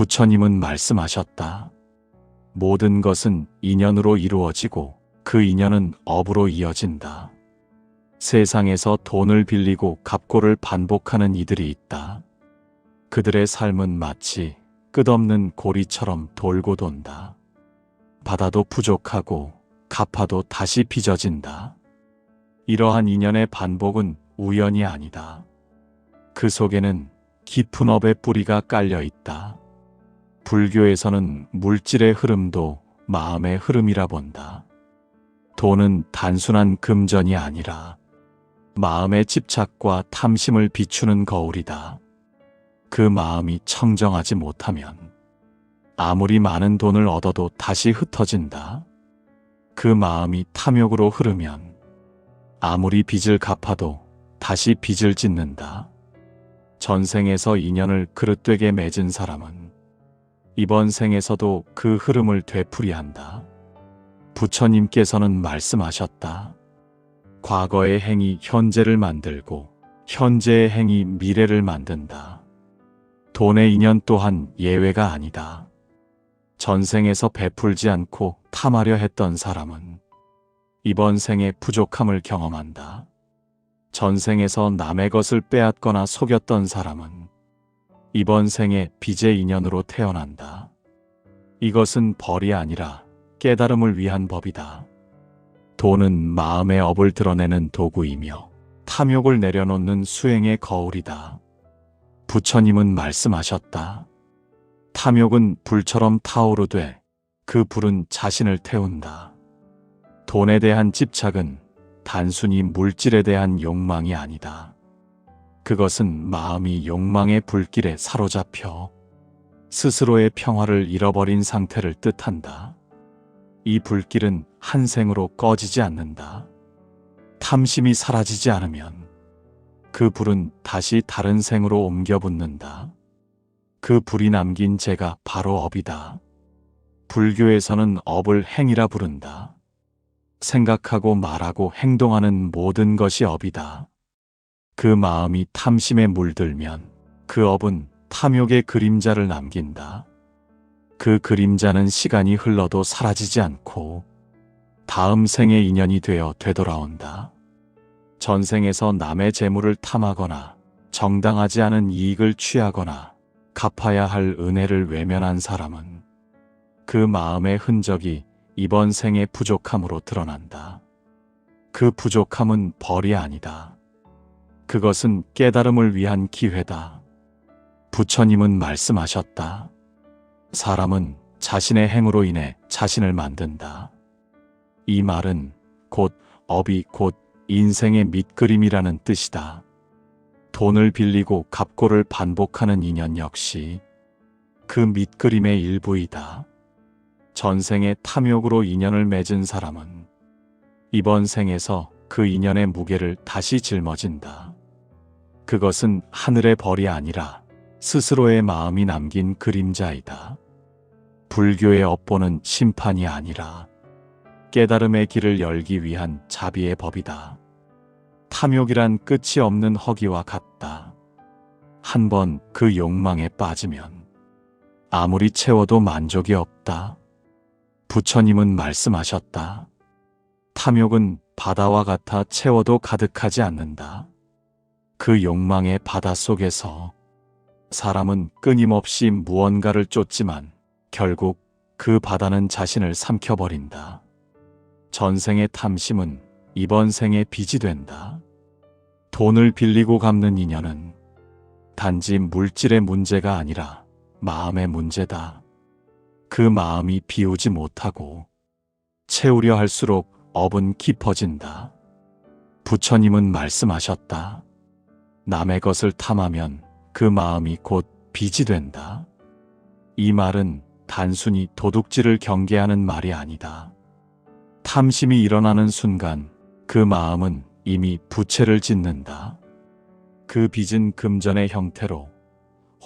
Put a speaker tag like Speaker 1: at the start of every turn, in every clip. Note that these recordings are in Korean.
Speaker 1: 부처님은 말씀하셨다. 모든 것은 인연으로 이루어지고 그 인연은 업으로 이어진다. 세상에서 돈을 빌리고 갚고를 반복하는 이들이 있다. 그들의 삶은 마치 끝없는 고리처럼 돌고 돈다. 받아도 부족하고 갚아도 다시 빚어진다. 이러한 인연의 반복은 우연이 아니다. 그 속에는 깊은 업의 뿌리가 깔려 있다. 불교에서는 물질의 흐름도 마음의 흐름이라 본다. 돈은 단순한 금전이 아니라 마음의 집착과 탐심을 비추는 거울이다. 그 마음이 청정하지 못하면 아무리 많은 돈을 얻어도 다시 흩어진다. 그 마음이 탐욕으로 흐르면 아무리 빚을 갚아도 다시 빚을 짓는다. 전생에서 인연을 그릇되게 맺은 사람은 이번 생에서도 그 흐름을 되풀이한다. 부처님께서는 말씀하셨다. 과거의 행이 현재를 만들고 현재의 행이 미래를 만든다. 돈의 인연 또한 예외가 아니다. 전생에서 베풀지 않고 탐하려 했던 사람은 이번 생에 부족함을 경험한다. 전생에서 남의 것을 빼앗거나 속였던 사람은 이번 생에 빚의 인연으로 태어난다. 이것은 벌이 아니라 깨달음을 위한 법이다. 돈은 마음의 업을 드러내는 도구이며 탐욕을 내려놓는 수행의 거울이다. 부처님은 말씀하셨다. 탐욕은 불처럼 타오르되 그 불은 자신을 태운다. 돈에 대한 집착은 단순히 물질에 대한 욕망이 아니다. 그것은 마음이 욕망의 불길에 사로잡혀 스스로의 평화를 잃어버린 상태를 뜻한다. 이 불길은 한 생으로 꺼지지 않는다. 탐심이 사라지지 않으면 그 불은 다시 다른 생으로 옮겨 붙는다. 그 불이 남긴 재가 바로 업이다. 불교에서는 업을 행이라 부른다. 생각하고 말하고 행동하는 모든 것이 업이다. 그 마음이 탐심에 물들면 그 업은 탐욕의 그림자를 남긴다. 그 그림자는 시간이 흘러도 사라지지 않고 다음 생의 인연이 되어 되돌아온다. 전생에서 남의 재물을 탐하거나 정당하지 않은 이익을 취하거나 갚아야 할 은혜를 외면한 사람은 그 마음의 흔적이 이번 생의 부족함으로 드러난다. 그 부족함은 벌이 아니다. 그것은 깨달음을 위한 기회다. 부처님은 말씀하셨다. 사람은 자신의 행으로 인해 자신을 만든다. 이 말은 곧 업이 곧 인생의 밑그림이라는 뜻이다. 돈을 빌리고 갚고를 반복하는 인연 역시 그 밑그림의 일부이다. 전생의 탐욕으로 인연을 맺은 사람은 이번 생에서 그 인연의 무게를 다시 짊어진다. 그것은 하늘의 벌이 아니라 스스로의 마음이 남긴 그림자이다. 불교의 업보는 심판이 아니라 깨달음의 길을 열기 위한 자비의 법이다. 탐욕이란 끝이 없는 허기와 같다. 한 번 그 욕망에 빠지면 아무리 채워도 만족이 없다. 부처님은 말씀하셨다. 탐욕은 바다와 같아 채워도 가득하지 않는다. 그 욕망의 바다 속에서 사람은 끊임없이 무언가를 쫓지만 결국 그 바다는 자신을 삼켜버린다. 전생의 탐심은 이번 생의 빚이 된다. 돈을 빌리고 갚는 인연은 단지 물질의 문제가 아니라 마음의 문제다. 그 마음이 비우지 못하고 채우려 할수록 업은 깊어진다. 부처님은 말씀하셨다. 남의 것을 탐하면 그 마음이 곧 빚이 된다. 이 말은 단순히 도둑질을 경계하는 말이 아니다. 탐심이 일어나는 순간 그 마음은 이미 부채를 짓는다. 그 빚은 금전의 형태로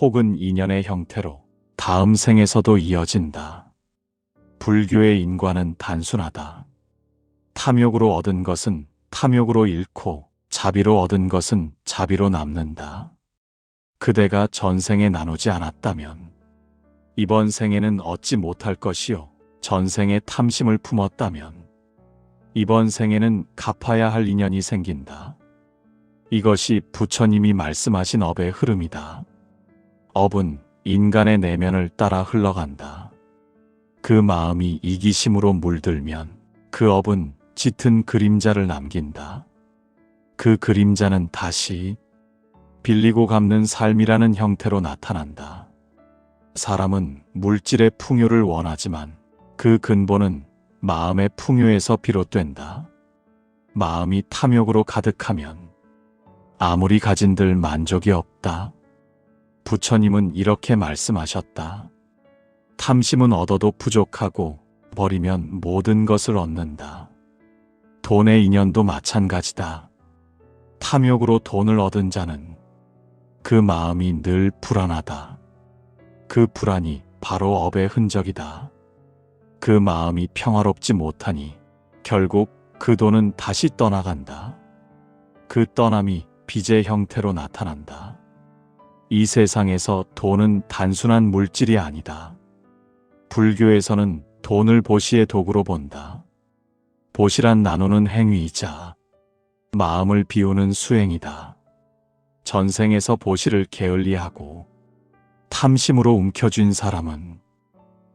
Speaker 1: 혹은 인연의 형태로 다음 생에서도 이어진다. 불교의 인과는 단순하다. 탐욕으로 얻은 것은 탐욕으로 잃고 자비로 얻은 것은 자비로 남는다. 그대가 전생에 나누지 않았다면 이번 생에는 얻지 못할 것이요. 전생에 탐심을 품었다면 이번 생에는 갚아야 할 인연이 생긴다. 이것이 부처님이 말씀하신 업의 흐름이다. 업은 인간의 내면을 따라 흘러간다. 그 마음이 이기심으로 물들면 그 업은 짙은 그림자를 남긴다. 그 그림자는 다시 빌리고 갚는 삶이라는 형태로 나타난다. 사람은 물질의 풍요를 원하지만 그 근본은 마음의 풍요에서 비롯된다. 마음이 탐욕으로 가득하면 아무리 가진들 만족이 없다. 부처님은 이렇게 말씀하셨다. 탐심은 얻어도 부족하고 버리면 모든 것을 얻는다. 돈의 인연도 마찬가지다. 탐욕으로 돈을 얻은 자는 그 마음이 늘 불안하다. 그 불안이 바로 업의 흔적이다. 그 마음이 평화롭지 못하니 결국 그 돈은 다시 떠나간다. 그 떠남이 빚의 형태로 나타난다. 이 세상에서 돈은 단순한 물질이 아니다. 불교에서는 돈을 보시의 도구로 본다. 보시란 나누는 행위이자 마음을 비우는 수행이다. 전생에서 보시를 게을리하고 탐심으로 움켜쥔 사람은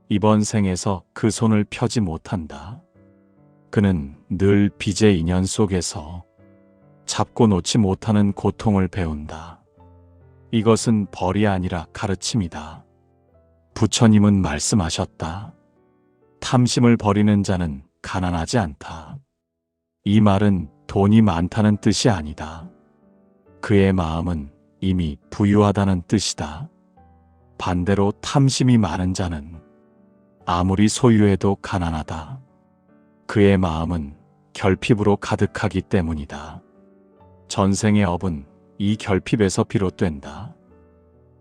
Speaker 1: 이번 생에서 그 손을 펴지 못한다. 그는 늘 빚의 인연 속에서 잡고 놓지 못하는 고통을 배운다. 이것은 벌이 아니라 가르침이다. 부처님은 말씀하셨다. 탐심을 버리는 자는 가난하지 않다. 이 말은 돈이 많다는 뜻이 아니다. 그의 마음은 이미 부유하다는 뜻이다. 반대로 탐심이 많은 자는 아무리 소유해도 가난하다. 그의 마음은 결핍으로 가득하기 때문이다. 전생의 업은 이 결핍에서 비롯된다.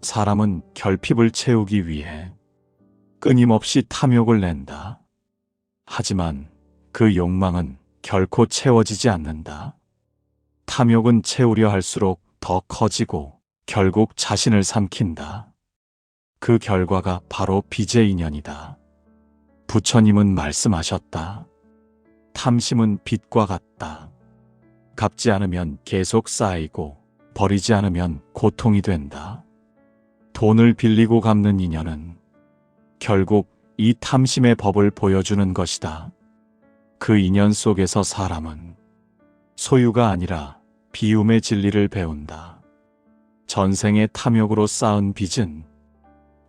Speaker 1: 사람은 결핍을 채우기 위해 끊임없이 탐욕을 낸다. 하지만 그 욕망은 결코 채워지지 않는다. 탐욕은 채우려 할수록 더 커지고 결국 자신을 삼킨다. 그 결과가 바로 빚의 인연이다. 부처님은 말씀하셨다. 탐심은 빚과 같다. 갚지 않으면 계속 쌓이고 버리지 않으면 고통이 된다. 돈을 빌리고 갚는 인연은 결국 이 탐심의 법을 보여주는 것이다. 그 인연 속에서 사람은 소유가 아니라 비움의 진리를 배운다. 전생의 탐욕으로 쌓은 빚은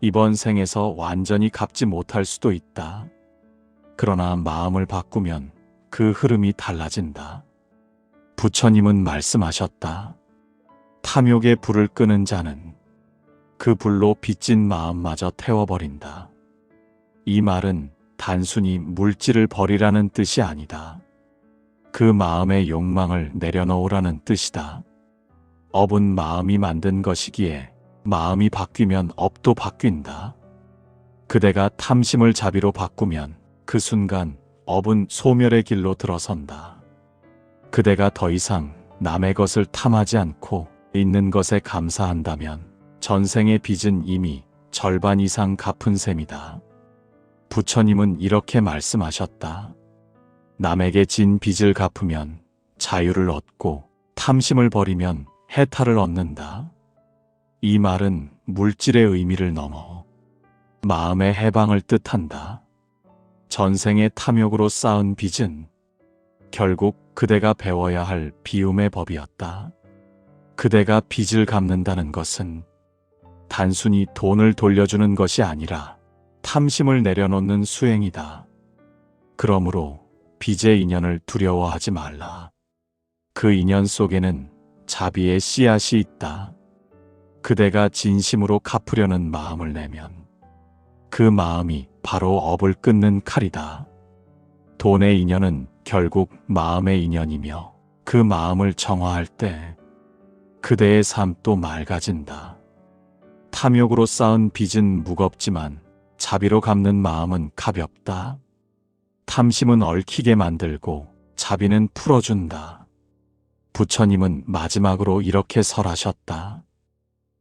Speaker 1: 이번 생에서 완전히 갚지 못할 수도 있다. 그러나 마음을 바꾸면 그 흐름이 달라진다. 부처님은 말씀하셨다. 탐욕의 불을 끄는 자는 그 불로 빚진 마음마저 태워버린다. 이 말은 단순히 물질을 버리라는 뜻이 아니다. 그 마음의 욕망을 내려놓으라는 뜻이다. 업은 마음이 만든 것이기에 마음이 바뀌면 업도 바뀐다. 그대가 탐심을 자비로 바꾸면 그 순간 업은 소멸의 길로 들어선다. 그대가 더 이상 남의 것을 탐하지 않고 있는 것에 감사한다면 전생의 빚은 이미 절반 이상 갚은 셈이다. 부처님은 이렇게 말씀하셨다. 남에게 진 빚을 갚으면 자유를 얻고 탐심을 버리면 해탈을 얻는다. 이 말은 물질의 의미를 넘어 마음의 해방을 뜻한다. 전생의 탐욕으로 쌓은 빚은 결국 그대가 배워야 할 비움의 법이었다. 그대가 빚을 갚는다는 것은 단순히 돈을 돌려주는 것이 아니라 탐심을 내려놓는 수행이다. 그러므로 빚의 인연을 두려워하지 말라. 그 인연 속에는 자비의 씨앗이 있다. 그대가 진심으로 갚으려는 마음을 내면 그 마음이 바로 업을 끊는 칼이다. 돈의 인연은 결국 마음의 인연이며 그 마음을 정화할 때 그대의 삶도 맑아진다. 탐욕으로 쌓은 빚은 무겁지만 자비로 갚는 마음은 가볍다. 탐심은 얽히게 만들고 자비는 풀어준다. 부처님은 마지막으로 이렇게 설하셨다.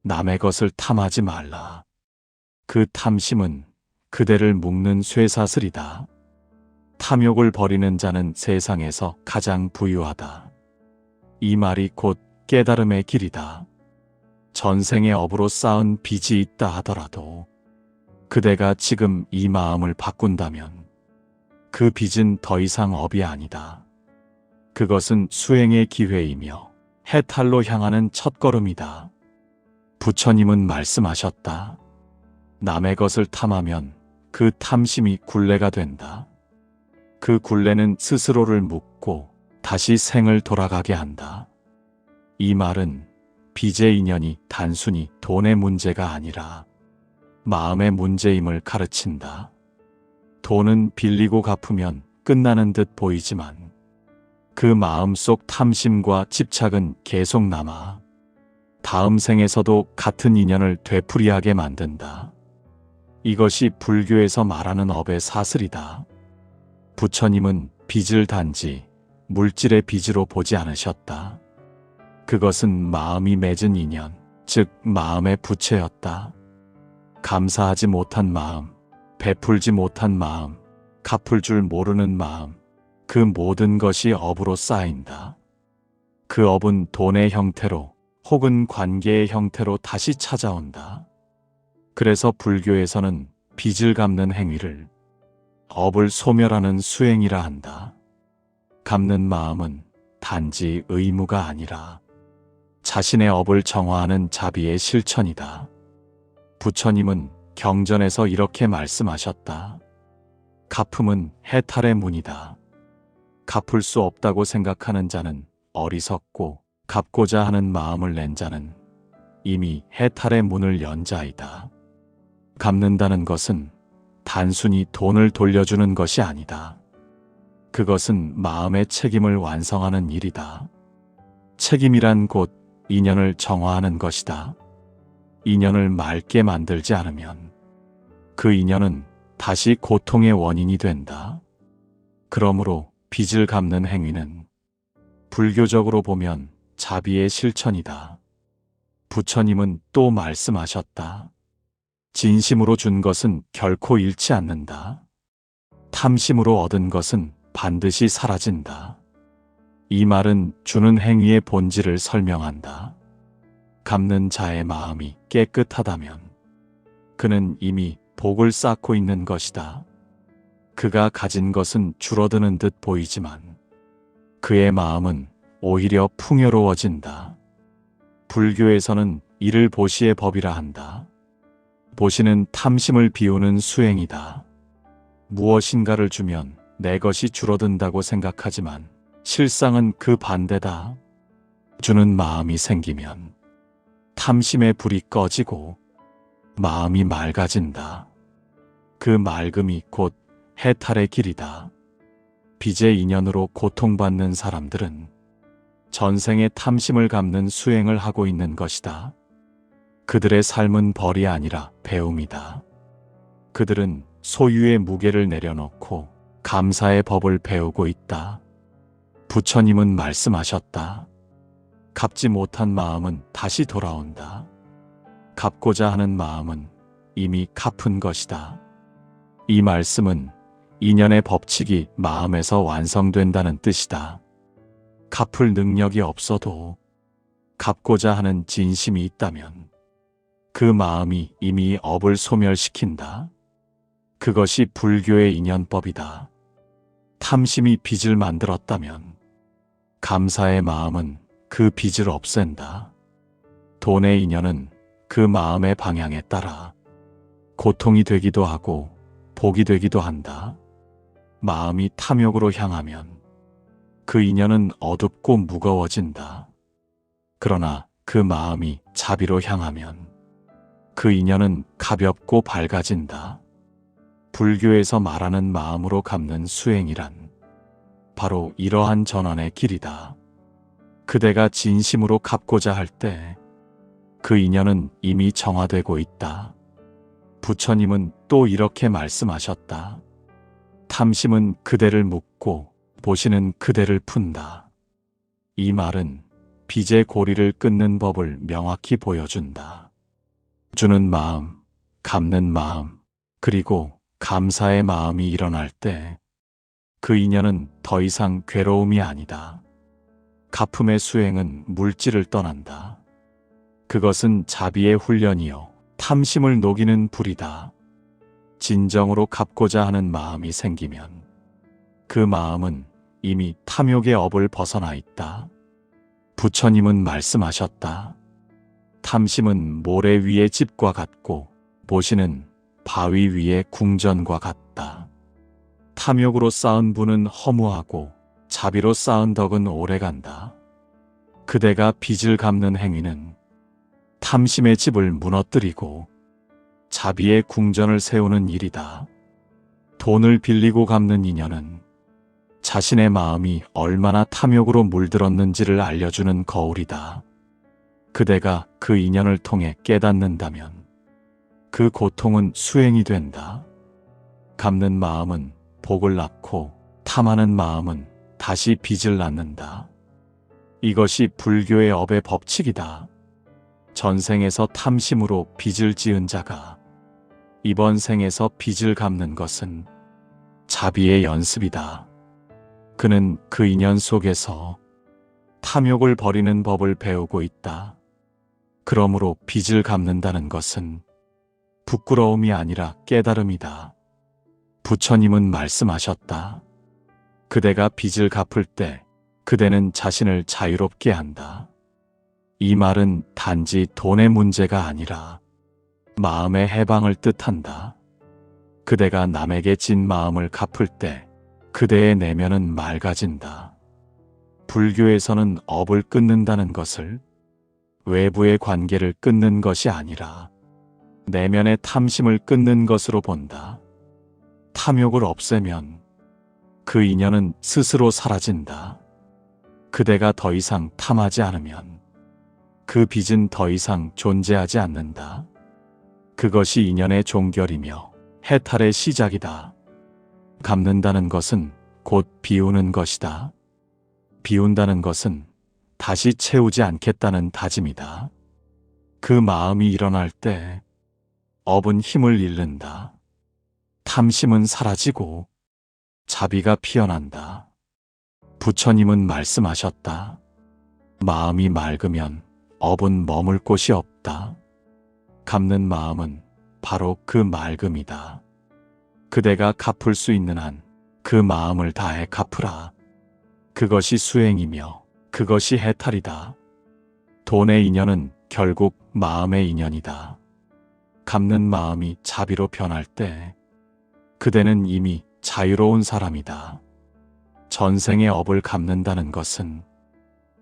Speaker 1: 남의 것을 탐하지 말라. 그 탐심은 그대를 묶는 쇠사슬이다. 탐욕을 버리는 자는 세상에서 가장 부유하다. 이 말이 곧 깨달음의 길이다. 전생의 업으로 쌓은 빚이 있다 하더라도 그대가 지금 이 마음을 바꾼다면 그 빚은 더 이상 업이 아니다. 그것은 수행의 기회이며 해탈로 향하는 첫걸음이다. 부처님은 말씀하셨다. 남의 것을 탐하면 그 탐심이 굴레가 된다. 그 굴레는 스스로를 묶고 다시 생을 돌아가게 한다. 이 말은 빚의 인연이 단순히 돈의 문제가 아니라 마음의 문제임을 가르친다. 돈은 빌리고 갚으면 끝나는 듯 보이지만 그 마음속 탐심과 집착은 계속 남아 다음 생에서도 같은 인연을 되풀이하게 만든다. 이것이 불교에서 말하는 업의 사슬이다. 부처님은 빚을 단지 물질의 빚으로 보지 않으셨다. 그것은 마음이 맺은 인연, 즉 마음의 부채였다. 감사하지 못한 마음, 베풀지 못한 마음, 갚을 줄 모르는 마음, 그 모든 것이 업으로 쌓인다. 그 업은 돈의 형태로 혹은 관계의 형태로 다시 찾아온다. 그래서 불교에서는 빚을 갚는 행위를 업을 소멸하는 수행이라 한다. 갚는 마음은 단지 의무가 아니라 자신의 업을 정화하는 자비의 실천이다. 부처님은 경전에서 이렇게 말씀하셨다. 갚음은 해탈의 문이다. 갚을 수 없다고 생각하는 자는 어리석고 갚고자 하는 마음을 낸 자는 이미 해탈의 문을 연 자이다. 갚는다는 것은 단순히 돈을 돌려주는 것이 아니다. 그것은 마음의 책임을 완성하는 일이다. 책임이란 곧 인연을 정화하는 것이다. 인연을 맑게 만들지 않으면 그 인연은 다시 고통의 원인이 된다. 그러므로 빚을 갚는 행위는 불교적으로 보면 자비의 실천이다. 부처님은 또 말씀하셨다. 진심으로 준 것은 결코 잃지 않는다. 탐심으로 얻은 것은 반드시 사라진다. 이 말은 주는 행위의 본질을 설명한다. 갚는 자의 마음이 깨끗하다면 그는 이미 복을 쌓고 있는 것이다. 그가 가진 것은 줄어드는 듯 보이지만 그의 마음은 오히려 풍요로워진다. 불교에서는 이를 보시의 법이라 한다. 보시는 탐심을 비우는 수행이다. 무엇인가를 주면 내 것이 줄어든다고 생각하지만 실상은 그 반대다. 주는 마음이 생기면 탐심의 불이 꺼지고 마음이 맑아진다. 그 맑음이 곧 해탈의 길이다. 빚의 인연으로 고통받는 사람들은 전생의 탐심을 갚는 수행을 하고 있는 것이다. 그들의 삶은 벌이 아니라 배움이다. 그들은 소유의 무게를 내려놓고 감사의 법을 배우고 있다. 부처님은 말씀하셨다. 갚지 못한 마음은 다시 돌아온다. 갚고자 하는 마음은 이미 갚은 것이다. 이 말씀은 인연의 법칙이 마음에서 완성된다는 뜻이다. 갚을 능력이 없어도 갚고자 하는 진심이 있다면 그 마음이 이미 업을 소멸시킨다. 그것이 불교의 인연법이다. 탐심이 빚을 만들었다면 감사의 마음은 그 빚을 없앤다. 돈의 인연은 그 마음의 방향에 따라 고통이 되기도 하고 복이 되기도 한다. 마음이 탐욕으로 향하면 그 인연은 어둡고 무거워진다. 그러나 그 마음이 자비로 향하면 그 인연은 가볍고 밝아진다. 불교에서 말하는 마음으로 갚는 수행이란 바로 이러한 전환의 길이다. 그대가 진심으로 갚고자 할 때 그 인연은 이미 정화되고 있다. 부처님은 또 이렇게 말씀하셨다. 탐심은 그대를 묶고 보시는 그대를 푼다. 이 말은 빚의 고리를 끊는 법을 명확히 보여준다. 주는 마음, 갚는 마음, 그리고 감사의 마음이 일어날 때 그 인연은 더 이상 괴로움이 아니다. 갚음의 수행은 물질을 떠난다. 그것은 자비의 훈련이요, 탐심을 녹이는 불이다. 진정으로 갚고자 하는 마음이 생기면 그 마음은 이미 탐욕의 업을 벗어나 있다. 부처님은 말씀하셨다. 탐심은 모래 위의 집과 같고 보시는 바위 위의 궁전과 같다. 탐욕으로 쌓은 부는 허무하고 자비로 쌓은 덕은 오래간다. 그대가 빚을 갚는 행위는 탐심의 집을 무너뜨리고 자비의 궁전을 세우는 일이다. 돈을 빌리고 갚는 인연은 자신의 마음이 얼마나 탐욕으로 물들었는지를 알려주는 거울이다. 그대가 그 인연을 통해 깨닫는다면 그 고통은 수행이 된다. 갚는 마음은 복을 낳고 탐하는 마음은 다시 빚을 낳는다. 이것이 불교의 업의 법칙이다. 전생에서 탐심으로 빚을 지은 자가 이번 생에서 빚을 갚는 것은 자비의 연습이다. 그는 그 인연 속에서 탐욕을 버리는 법을 배우고 있다. 그러므로 빚을 갚는다는 것은 부끄러움이 아니라 깨달음이다. 부처님은 말씀하셨다. 그대가 빚을 갚을 때 그대는 자신을 자유롭게 한다. 이 말은 단지 돈의 문제가 아니라 마음의 해방을 뜻한다. 그대가 남에게 진 마음을 갚을 때 그대의 내면은 맑아진다. 불교에서는 업을 끊는다는 것을 외부의 관계를 끊는 것이 아니라 내면의 탐심을 끊는 것으로 본다. 탐욕을 없애면 그 인연은 스스로 사라진다. 그대가 더 이상 탐하지 않으면 그 빚은 더 이상 존재하지 않는다. 그것이 인연의 종결이며 해탈의 시작이다. 갚는다는 것은 곧 비우는 것이다. 비운다는 것은 다시 채우지 않겠다는 다짐이다. 그 마음이 일어날 때 업은 힘을 잃는다. 탐심은 사라지고 자비가 피어난다. 부처님은 말씀하셨다. 마음이 맑으면 업은 머물 곳이 없다. 갚는 마음은 바로 그 맑음이다. 그대가 갚을 수 있는 한 그 마음을 다해 갚으라. 그것이 수행이며 그것이 해탈이다. 돈의 인연은 결국 마음의 인연이다. 갚는 마음이 자비로 변할 때 그대는 이미 자유로운 사람이다. 전생의 업을 갚는다는 것은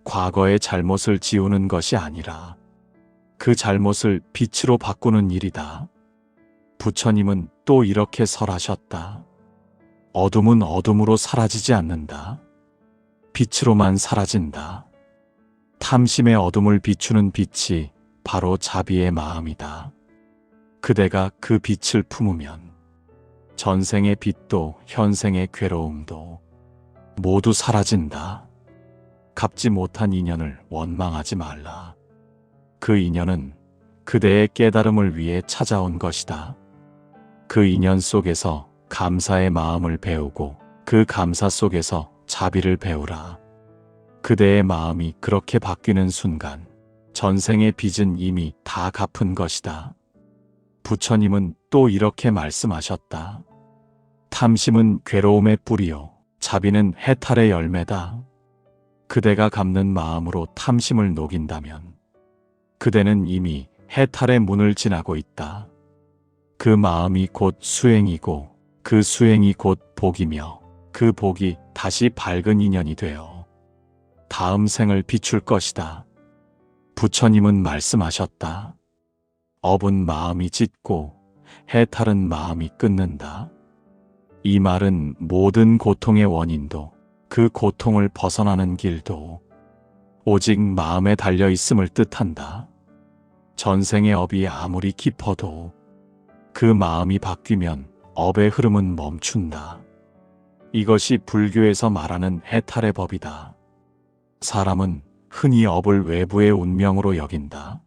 Speaker 1: 과거의 잘못을 지우는 것이 아니라 그 잘못을 빛으로 바꾸는 일이다. 부처님은 또 이렇게 설하셨다. 어둠은 어둠으로 사라지지 않는다. 빛으로만 사라진다. 탐심의 어둠을 비추는 빛이 바로 자비의 마음이다. 그대가 그 빛을 품으면 전생의 빛도 현생의 괴로움도 모두 사라진다. 갚지 못한 인연을 원망하지 말라. 그 인연은 그대의 깨달음을 위해 찾아온 것이다. 그 인연 속에서 감사의 마음을 배우고 그 감사 속에서 자비를 배우라. 그대의 마음이 그렇게 바뀌는 순간 전생의 빚은 이미 다 갚은 것이다. 부처님은 또 이렇게 말씀하셨다. 탐심은 괴로움의 뿌리요, 자비는 해탈의 열매다. 그대가 갚는 마음으로 탐심을 녹인다면 그대는 이미 해탈의 문을 지나고 있다. 그 마음이 곧 수행이고 그 수행이 곧 복이며 그 복이 다시 밝은 인연이 되어 다음 생을 비출 것이다. 부처님은 말씀하셨다. 업은 마음이 짓고 해탈은 마음이 끊는다. 이 말은 모든 고통의 원인도 그 고통을 벗어나는 길도 오직 마음에 달려 있음을 뜻한다. 전생의 업이 아무리 깊어도 그 마음이 바뀌면 업의 흐름은 멈춘다. 이것이 불교에서 말하는 해탈의 법이다. 사람은 흔히 업을 외부의 운명으로 여긴다.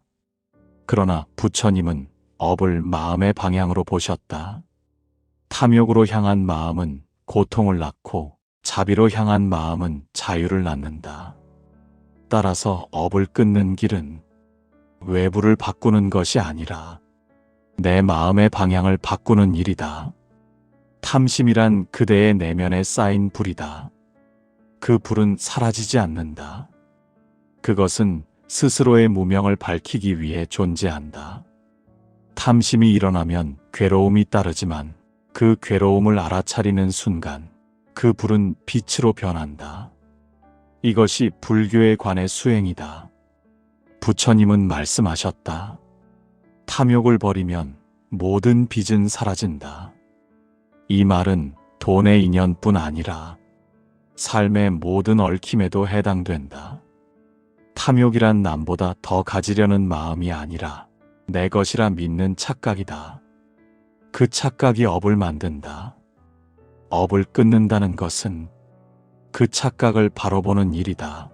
Speaker 1: 그러나 부처님은 업을 마음의 방향으로 보셨다. 탐욕으로 향한 마음은 고통을 낳고 자비로 향한 마음은 자유를 낳는다. 따라서 업을 끊는 길은 외부를 바꾸는 것이 아니라 내 마음의 방향을 바꾸는 일이다. 탐심이란 그대의 내면에 쌓인 불이다. 그 불은 사라지지 않는다. 그것은 스스로의 무명을 밝히기 위해 존재한다. 탐심이 일어나면 괴로움이 따르지만 그 괴로움을 알아차리는 순간 그 불은 빛으로 변한다. 이것이 불교에 관해 수행이다. 부처님은 말씀하셨다. 탐욕을 버리면 모든 빚은 사라진다. 이 말은 돈의 인연뿐 아니라 삶의 모든 얽힘에도 해당된다. 탐욕이란 남보다 더 가지려는 마음이 아니라 내 것이라 믿는 착각이다. 그 착각이 업을 만든다. 업을 끊는다는 것은 그 착각을 바로 보는 일이다.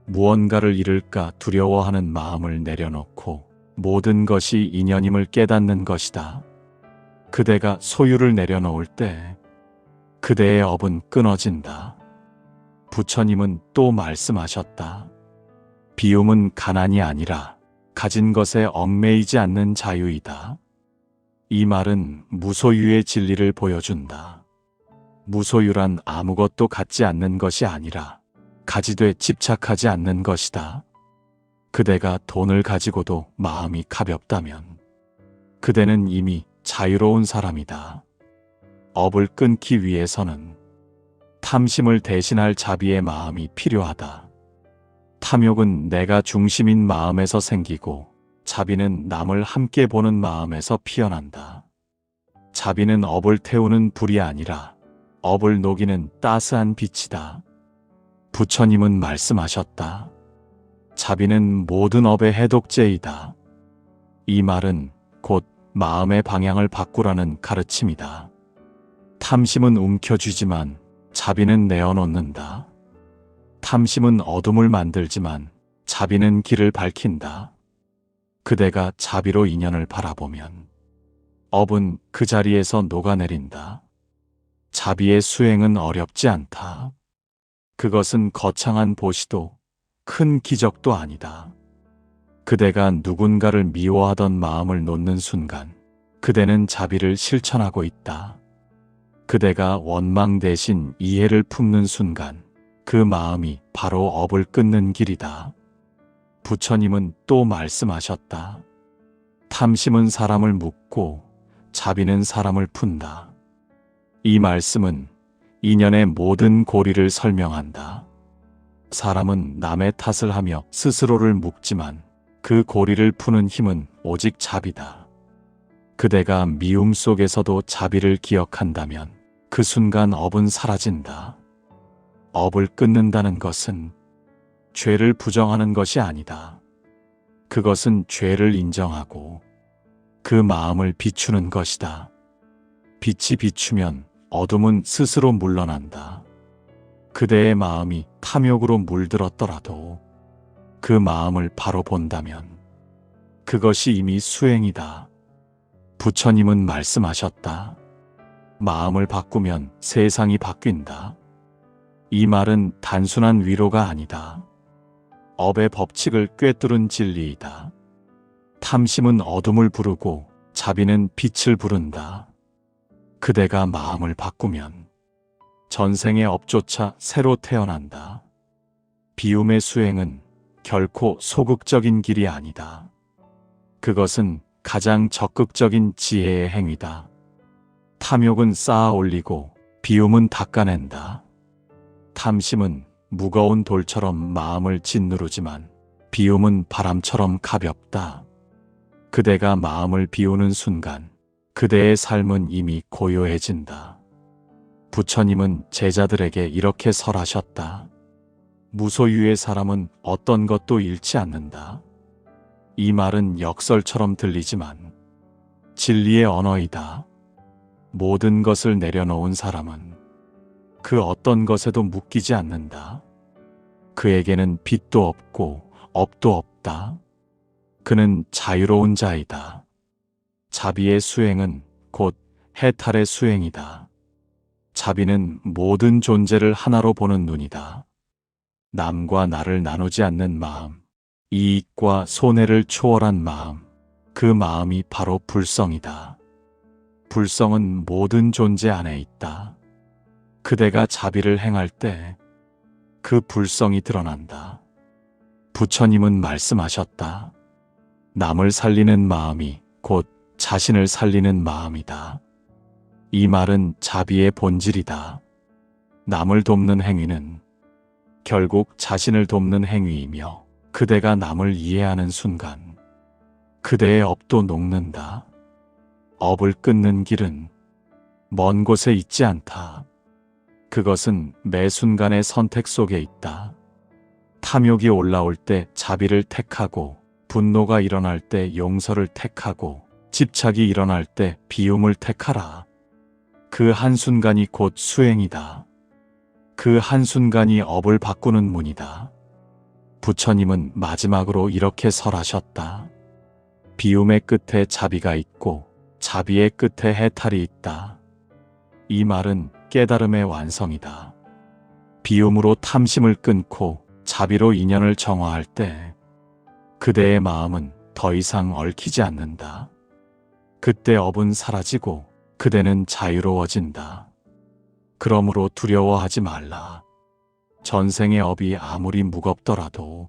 Speaker 1: 무언가를 잃을까 두려워하는 마음을 내려놓고 모든 것이 인연임을 깨닫는 것이다. 그대가 소유를 내려놓을 때 그대의 업은 끊어진다. 부처님은 또 말씀하셨다. 비움은 가난이 아니라 가진 것에 얽매이지 않는 자유이다. 이 말은 무소유의 진리를 보여준다. 무소유란 아무것도 갖지 않는 것이 아니라 가지되 집착하지 않는 것이다. 그대가 돈을 가지고도 마음이 가볍다면 그대는 이미 자유로운 사람이다. 업을 끊기 위해서는 탐심을 대신할 자비의 마음이 필요하다. 탐욕은 내가 중심인 마음에서 생기고 자비는 남을 함께 보는 마음에서 피어난다. 자비는 업을 태우는 불이 아니라 업을 녹이는 따스한 빛이다. 부처님은 말씀하셨다. 자비는 모든 업의 해독제이다. 이 말은 곧 마음의 방향을 바꾸라는 가르침이다. 탐심은 움켜쥐지만 자비는 내어놓는다. 탐심은 어둠을 만들지만 자비는 길을 밝힌다. 그대가 자비로 인연을 바라보면 업은 그 자리에서 녹아내린다. 자비의 수행은 어렵지 않다. 그것은 거창한 보시도 큰 기적도 아니다. 그대가 누군가를 미워하던 마음을 놓는 순간 그대는 자비를 실천하고 있다. 그대가 원망 대신 이해를 품는 순간 그 마음이 바로 업을 끊는 길이다. 부처님은 또 말씀하셨다. 탐심은 사람을 묶고 자비는 사람을 푼다. 이 말씀은 인연의 모든 고리를 설명한다. 사람은 남의 탓을 하며 스스로를 묶지만 그 고리를 푸는 힘은 오직 자비다. 그대가 미움 속에서도 자비를 기억한다면 그 순간 업은 사라진다. 업을 끊는다는 것은 죄를 부정하는 것이 아니다. 그것은 죄를 인정하고 그 마음을 비추는 것이다. 빛이 비추면 어둠은 스스로 물러난다. 그대의 마음이 탐욕으로 물들었더라도 그 마음을 바로 본다면 그것이 이미 수행이다. 부처님은 말씀하셨다. 마음을 바꾸면 세상이 바뀐다. 이 말은 단순한 위로가 아니다. 업의 법칙을 꿰뚫은 진리이다. 탐심은 어둠을 부르고 자비는 빛을 부른다. 그대가 마음을 바꾸면 전생의 업조차 새로 태어난다. 비움의 수행은 결코 소극적인 길이 아니다. 그것은 가장 적극적인 지혜의 행위다. 탐욕은 쌓아 올리고 비움은 닦아낸다. 탐심은 무거운 돌처럼 마음을 짓누르지만 비움은 바람처럼 가볍다. 그대가 마음을 비우는 순간 그대의 삶은 이미 고요해진다. 부처님은 제자들에게 이렇게 설하셨다. 무소유의 사람은 어떤 것도 잃지 않는다. 이 말은 역설처럼 들리지만 진리의 언어이다. 모든 것을 내려놓은 사람은 그 어떤 것에도 묶이지 않는다. 그에게는 빚도 없고 업도 없다. 그는 자유로운 자이다. 자비의 수행은 곧 해탈의 수행이다. 자비는 모든 존재를 하나로 보는 눈이다. 남과 나를 나누지 않는 마음, 이익과 손해를 초월한 마음, 그 마음이 바로 불성이다. 불성은 모든 존재 안에 있다. 그대가 자비를 행할 때 그 불성이 드러난다. 부처님은 말씀하셨다. 남을 살리는 마음이 곧 자신을 살리는 마음이다. 이 말은 자비의 본질이다. 남을 돕는 행위는 결국 자신을 돕는 행위이며 그대가 남을 이해하는 순간 그대의 업도 녹는다. 업을 끊는 길은 먼 곳에 있지 않다. 그것은 매 순간의 선택 속에 있다. 탐욕이 올라올 때 자비를 택하고, 분노가 일어날 때 용서를 택하고, 집착이 일어날 때 비움을 택하라. 그 한순간이 곧 수행이다. 그 한순간이 업을 바꾸는 문이다. 부처님은 마지막으로 이렇게 설하셨다. 비움의 끝에 자비가 있고 자비의 끝에 해탈이 있다. 이 말은 깨달음의 완성이다. 비움으로 탐심을 끊고 자비로 인연을 정화할 때 그대의 마음은 더 이상 얽히지 않는다. 그때 업은 사라지고 그대는 자유로워진다. 그러므로 두려워하지 말라. 전생의 업이 아무리 무겁더라도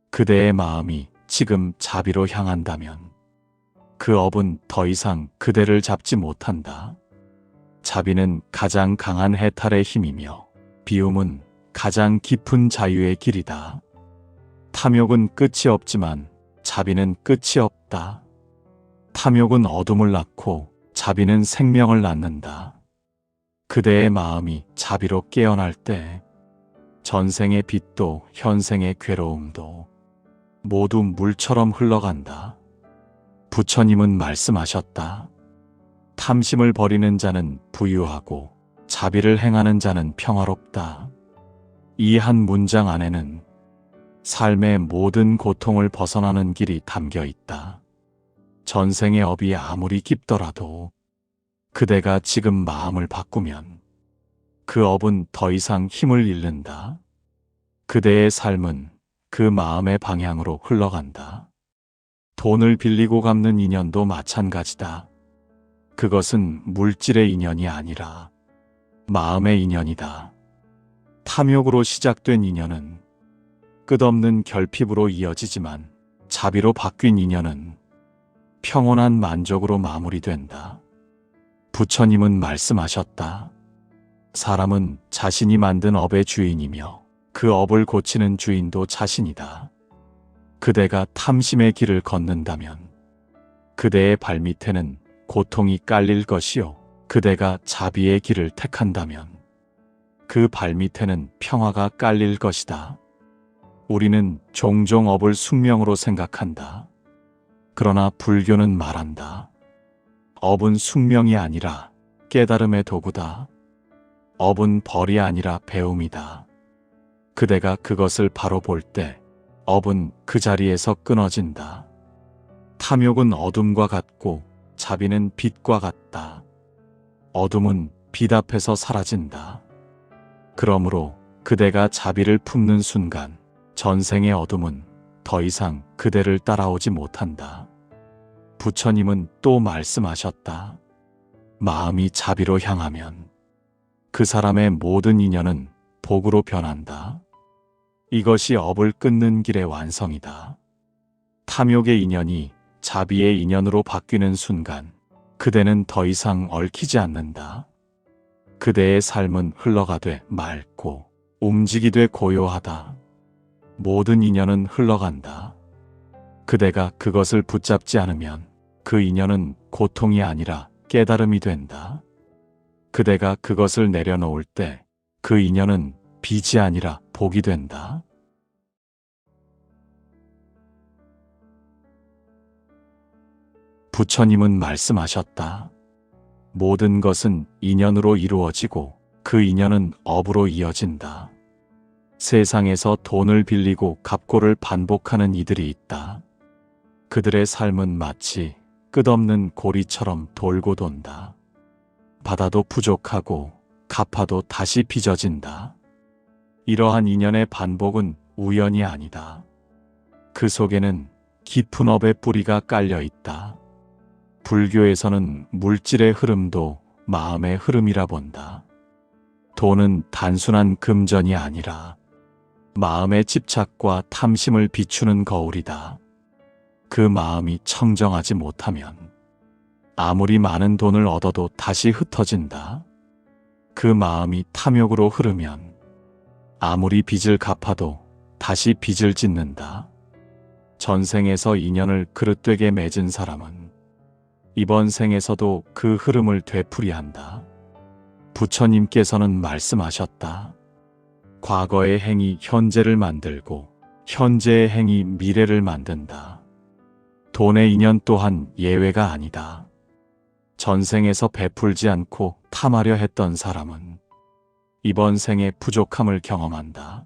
Speaker 1: 그대의 마음이 지금 자비로 향한다면 그 업은 더 이상 그대를 잡지 못한다. 자비는 가장 강한 해탈의 힘이며 비움은 가장 깊은 자유의 길이다. 탐욕은 끝이 없지만 자비는 끝이 없다. 탐욕은 어둠을 낳고 자비는 생명을 낳는다. 그대의 마음이 자비로 깨어날 때 전생의 빛도 현생의 괴로움도 모두 물처럼 흘러간다. 부처님은 말씀하셨다. 탐심을 버리는 자는 부유하고 자비를 행하는 자는 평화롭다. 이 한 문장 안에는 삶의 모든 고통을 벗어나는 길이 담겨 있다. 전생의 업이 아무리 깊더라도 그대가 지금 마음을 바꾸면 그 업은 더 이상 힘을 잃는다. 그대의 삶은 그 마음의 방향으로 흘러간다. 돈을 빌리고 갚는 인연도 마찬가지다. 그것은 물질의 인연이 아니라 마음의 인연이다. 탐욕으로 시작된 인연은 끝없는 결핍으로 이어지지만 자비로 바뀐 인연은 평온한 만족으로 마무리된다. 부처님은 말씀하셨다. 사람은 자신이 만든 업의 주인이며 그 업을 고치는 주인도 자신이다. 그대가 탐심의 길을 걷는다면 그대의 발밑에는 고통이 깔릴 것이요. 그대가 자비의 길을 택한다면 그 발밑에는 평화가 깔릴 것이다. 우리는 종종 업을 숙명으로 생각한다. 그러나 불교는 말한다. 업은 숙명이 아니라 깨달음의 도구다. 업은 벌이 아니라 배움이다. 그대가 그것을 바로 볼 때 업은 그 자리에서 끊어진다. 탐욕은 어둠과 같고 자비는 빛과 같다. 어둠은 빛 앞에서 사라진다. 그러므로 그대가 자비를 품는 순간 전생의 어둠은 더 이상 그대를 따라오지 못한다. 부처님은 또 말씀하셨다. 마음이 자비로 향하면 그 사람의 모든 인연은 복으로 변한다. 이것이 업을 끊는 길의 완성이다. 탐욕의 인연이 자비의 인연으로 바뀌는 순간 그대는 더 이상 얽히지 않는다. 그대의 삶은 흘러가되 맑고 움직이되 고요하다. 모든 인연은 흘러간다. 그대가 그것을 붙잡지 않으면 그 인연은 고통이 아니라 깨달음이 된다. 그대가 그것을 내려놓을 때 그 인연은 빚이 아니라 복이 된다. 부처님은 말씀하셨다. 모든 것은 인연으로 이루어지고 그 인연은 업으로 이어진다. 세상에서 돈을 빌리고 갚고를 반복하는 이들이 있다. 그들의 삶은 마치 끝없는 고리처럼 돌고 돈다. 받아도 부족하고 갚아도 다시 빚어진다. 이러한 인연의 반복은 우연이 아니다. 그 속에는 깊은 업의 뿌리가 깔려 있다. 불교에서는 물질의 흐름도 마음의 흐름이라 본다. 돈은 단순한 금전이 아니라 마음의 집착과 탐심을 비추는 거울이다. 그 마음이 청정하지 못하면 아무리 많은 돈을 얻어도 다시 흩어진다. 그 마음이 탐욕으로 흐르면 아무리 빚을 갚아도 다시 빚을 짓는다. 전생에서 인연을 그릇되게 맺은 사람은 이번 생에서도 그 흐름을 되풀이한다. 부처님께서는 말씀하셨다. 과거의 행이 현재를 만들고 현재의 행이 미래를 만든다. 돈의 인연 또한 예외가 아니다. 전생에서 베풀지 않고 탐하려 했던 사람은 이번 생에 부족함을 경험한다.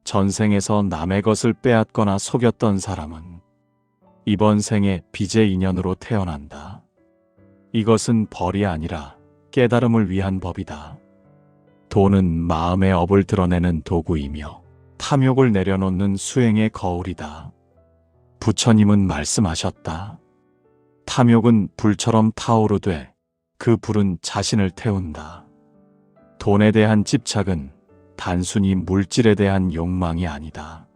Speaker 1: 전생에서 남의 것을 빼앗거나 속였던 사람은 이번 생에 빚의 인연으로 태어난다. 이것은 벌이 아니라 깨달음을 위한 법이다. 돈은 마음의 업을 드러내는 도구이며 탐욕을 내려놓는 수행의 거울이다. 부처님은 말씀하셨다. 탐욕은 불처럼 타오르되 그 불은 자신을 태운다. 돈에 대한 집착은 단순히 물질에 대한 욕망이 아니다.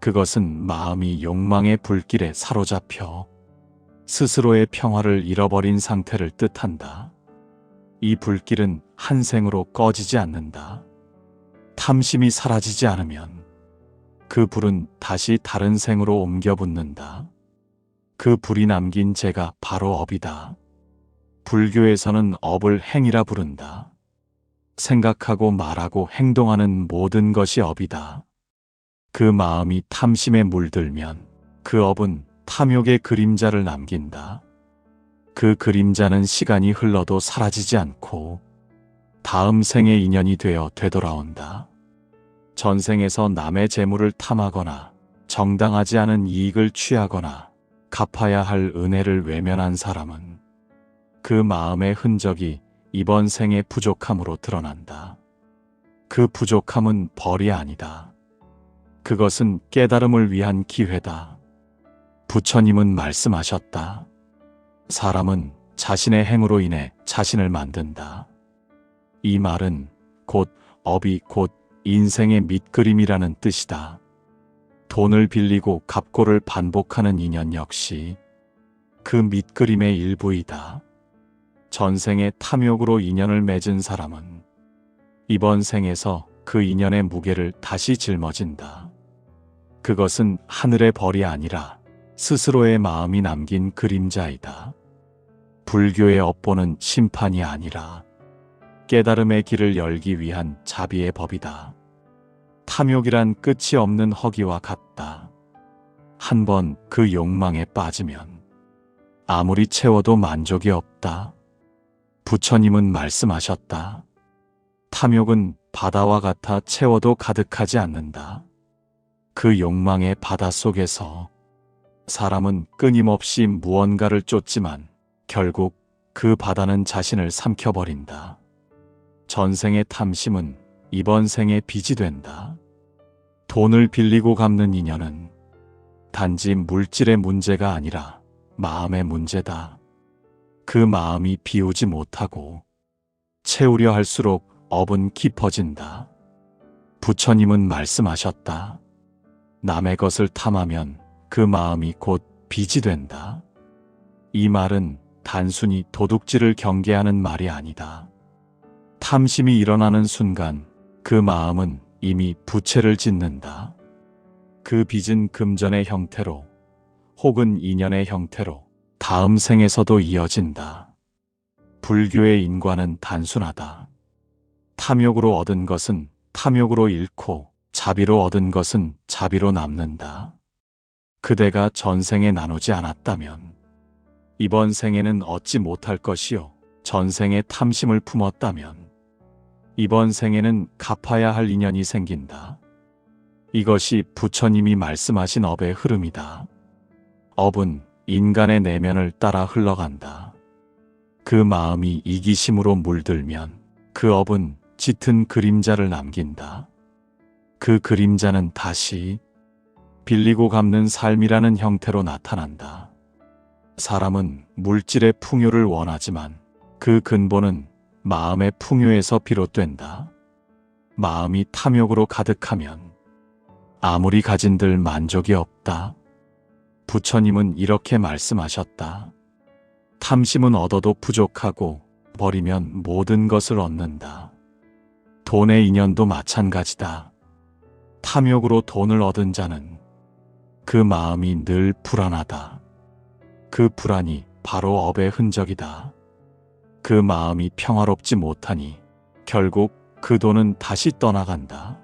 Speaker 1: 그것은 마음이 욕망의 불길에 사로잡혀 스스로의 평화를 잃어버린 상태를 뜻한다. 이 불길은 한 생으로 꺼지지 않는다. 탐심이 사라지지 않으면 그 불은 다시 다른 생으로 옮겨 붙는다. 그 불이 남긴 죄가 바로 업이다. 불교에서는 업을 행이라 부른다. 생각하고 말하고 행동하는 모든 것이 업이다. 그 마음이 탐심에 물들면 그 업은 탐욕의 그림자를 남긴다. 그 그림자는 시간이 흘러도 사라지지 않고 다음 생의 인연이 되어 되돌아온다. 전생에서 남의 재물을 탐하거나 정당하지 않은 이익을 취하거나 갚아야 할 은혜를 외면한 사람은 그 마음의 흔적이 이번 생의 부족함으로 드러난다. 그 부족함은 벌이 아니다. 그것은 깨달음을 위한 기회다. 부처님은 말씀하셨다. 사람은 자신의 행으로 인해 자신을 만든다. 이 말은 곧 업이 곧 인생의 밑그림이라는 뜻이다. 돈을 빌리고 갚고를 반복하는 인연 역시 그 밑그림의 일부이다. 전생의 탐욕으로 인연을 맺은 사람은 이번 생에서 그 인연의 무게를 다시 짊어진다. 그것은 하늘의 벌이 아니라 스스로의 마음이 남긴 그림자이다. 불교의 업보는 심판이 아니라 깨달음의 길을 열기 위한 자비의 법이다. 탐욕이란 끝이 없는 허기와 같다. 한 번 그 욕망에 빠지면 아무리 채워도 만족이 없다. 부처님은 말씀하셨다. 탐욕은 바다와 같아 채워도 가득하지 않는다. 그 욕망의 바다 속에서 사람은 끊임없이 무언가를 쫓지만 결국 그 바다는 자신을 삼켜버린다. 전생의 탐심은 이번 생의 빚이 된다. 돈을 빌리고 갚는 인연은 단지 물질의 문제가 아니라 마음의 문제다. 그 마음이 비우지 못하고 채우려 할수록 업은 깊어진다. 부처님은 말씀하셨다. 남의 것을 탐하면 그 마음이 곧 빚이 된다. 이 말은 단순히 도둑질을 경계하는 말이 아니다. 탐심이 일어나는 순간 그 마음은 이미 부채를 짓는다. 그 빚은 금전의 형태로 혹은 인연의 형태로 다음 생에서도 이어진다. 불교의 인과는 단순하다. 탐욕으로 얻은 것은 탐욕으로 잃고 자비로 얻은 것은 자비로 남는다. 그대가 전생에 나누지 않았다면 이번 생에는 얻지 못할 것이요. 전생에 탐심을 품었다면 이번 생에는 갚아야 할 인연이 생긴다. 이것이 부처님이 말씀하신 업의 흐름이다. 업은 인간의 내면을 따라 흘러간다. 그 마음이 이기심으로 물들면 그 업은 짙은 그림자를 남긴다. 그 그림자는 다시 빌리고 갚는 삶이라는 형태로 나타난다. 사람은 물질의 풍요를 원하지만 그 근본은 마음의 풍요에서 비롯된다. 마음이 탐욕으로 가득하면 아무리 가진들 만족이 없다. 부처님은 이렇게 말씀하셨다. 탐심은 얻어도 부족하고 버리면 모든 것을 얻는다. 돈의 인연도 마찬가지다. 탐욕으로 돈을 얻은 자는 그 마음이 늘 불안하다. 그 불안이 바로 업의 흔적이다. 그 마음이 평화롭지 못하니 결국 그 돈은 다시 떠나간다.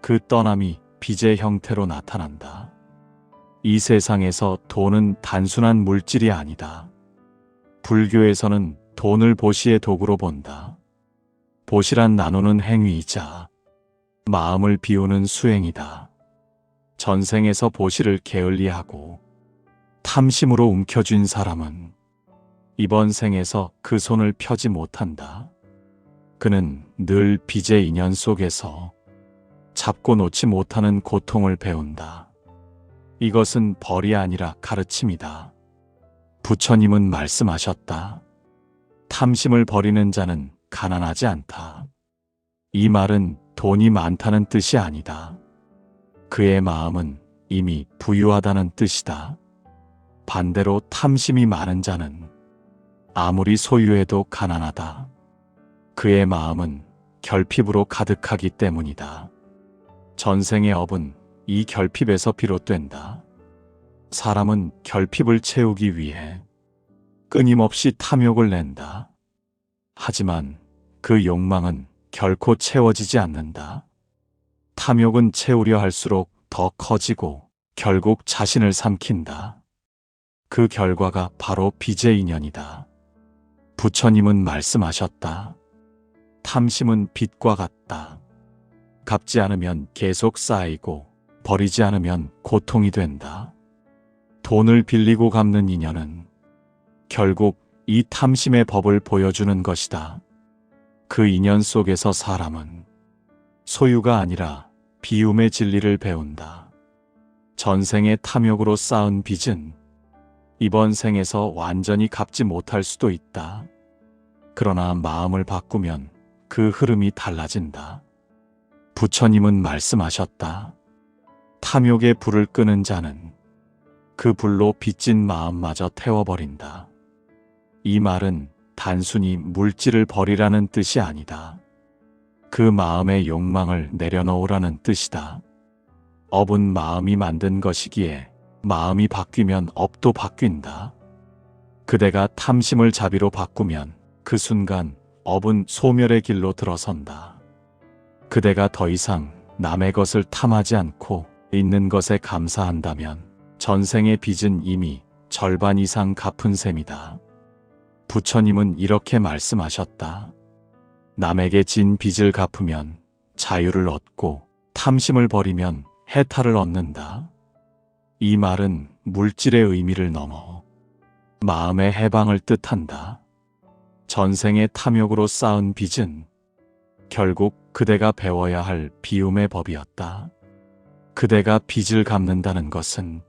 Speaker 1: 그 떠남이 빚의 형태로 나타난다. 이 세상에서 돈은 단순한 물질이 아니다. 불교에서는 돈을 보시의 도구로 본다. 보시란 나누는 행위이자 마음을 비우는 수행이다. 전생에서 보시를 게을리하고 탐심으로 움켜쥔 사람은 이번 생에서 그 손을 펴지 못한다. 그는 늘 빚의 인연 속에서 잡고 놓지 못하는 고통을 배운다. 이것은 벌이 아니라 가르침이다. 부처님은 말씀하셨다. 탐심을 버리는 자는 가난하지 않다. 이 말은 돈이 많다는 뜻이 아니다. 그의 마음은 이미 부유하다는 뜻이다. 반대로 탐심이 많은 자는 아무리 소유해도 가난하다. 그의 마음은 결핍으로 가득하기 때문이다. 전생의 업은 이 결핍에서 비롯된다. 사람은 결핍을 채우기 위해 끊임없이 탐욕을 낸다. 하지만 그 욕망은 결코 채워지지 않는다. 탐욕은 채우려 할수록 더 커지고 결국 자신을 삼킨다. 그 결과가 바로 빚의 인연이다. 부처님은 말씀하셨다. 탐심은 빚과 같다. 갚지 않으면 계속 쌓이고 버리지 않으면 고통이 된다. 돈을 빌리고 갚는 인연은 결국 이 탐심의 법을 보여주는 것이다. 그 인연 속에서 사람은 소유가 아니라 비움의 진리를 배운다. 전생의 탐욕으로 쌓은 빚은 이번 생에서 완전히 갚지 못할 수도 있다. 그러나 마음을 바꾸면 그 흐름이 달라진다. 부처님은 말씀하셨다. 탐욕의 불을 끄는 자는 그 불로 빚진 마음마저 태워버린다. 이 말은 단순히 물질을 버리라는 뜻이 아니다. 그 마음의 욕망을 내려놓으라는 뜻이다. 업은 마음이 만든 것이기에 마음이 바뀌면 업도 바뀐다. 그대가 탐심을 자비로 바꾸면 그 순간 업은 소멸의 길로 들어선다. 그대가 더 이상 남의 것을 탐하지 않고 있는 것에 감사한다면 전생의 빚은 이미 절반 이상 갚은 셈이다. 부처님은 이렇게 말씀하셨다. 남에게 진 빚을 갚으면 자유를 얻고 탐심을 버리면 해탈을 얻는다. 이 말은 물질의 의미를 넘어 마음의 해방을 뜻한다. 전생의 탐욕으로 쌓은 빚은 결국 그대가 배워야 할 비움의 법이었다. 그대가 빚을 갚는다는 것은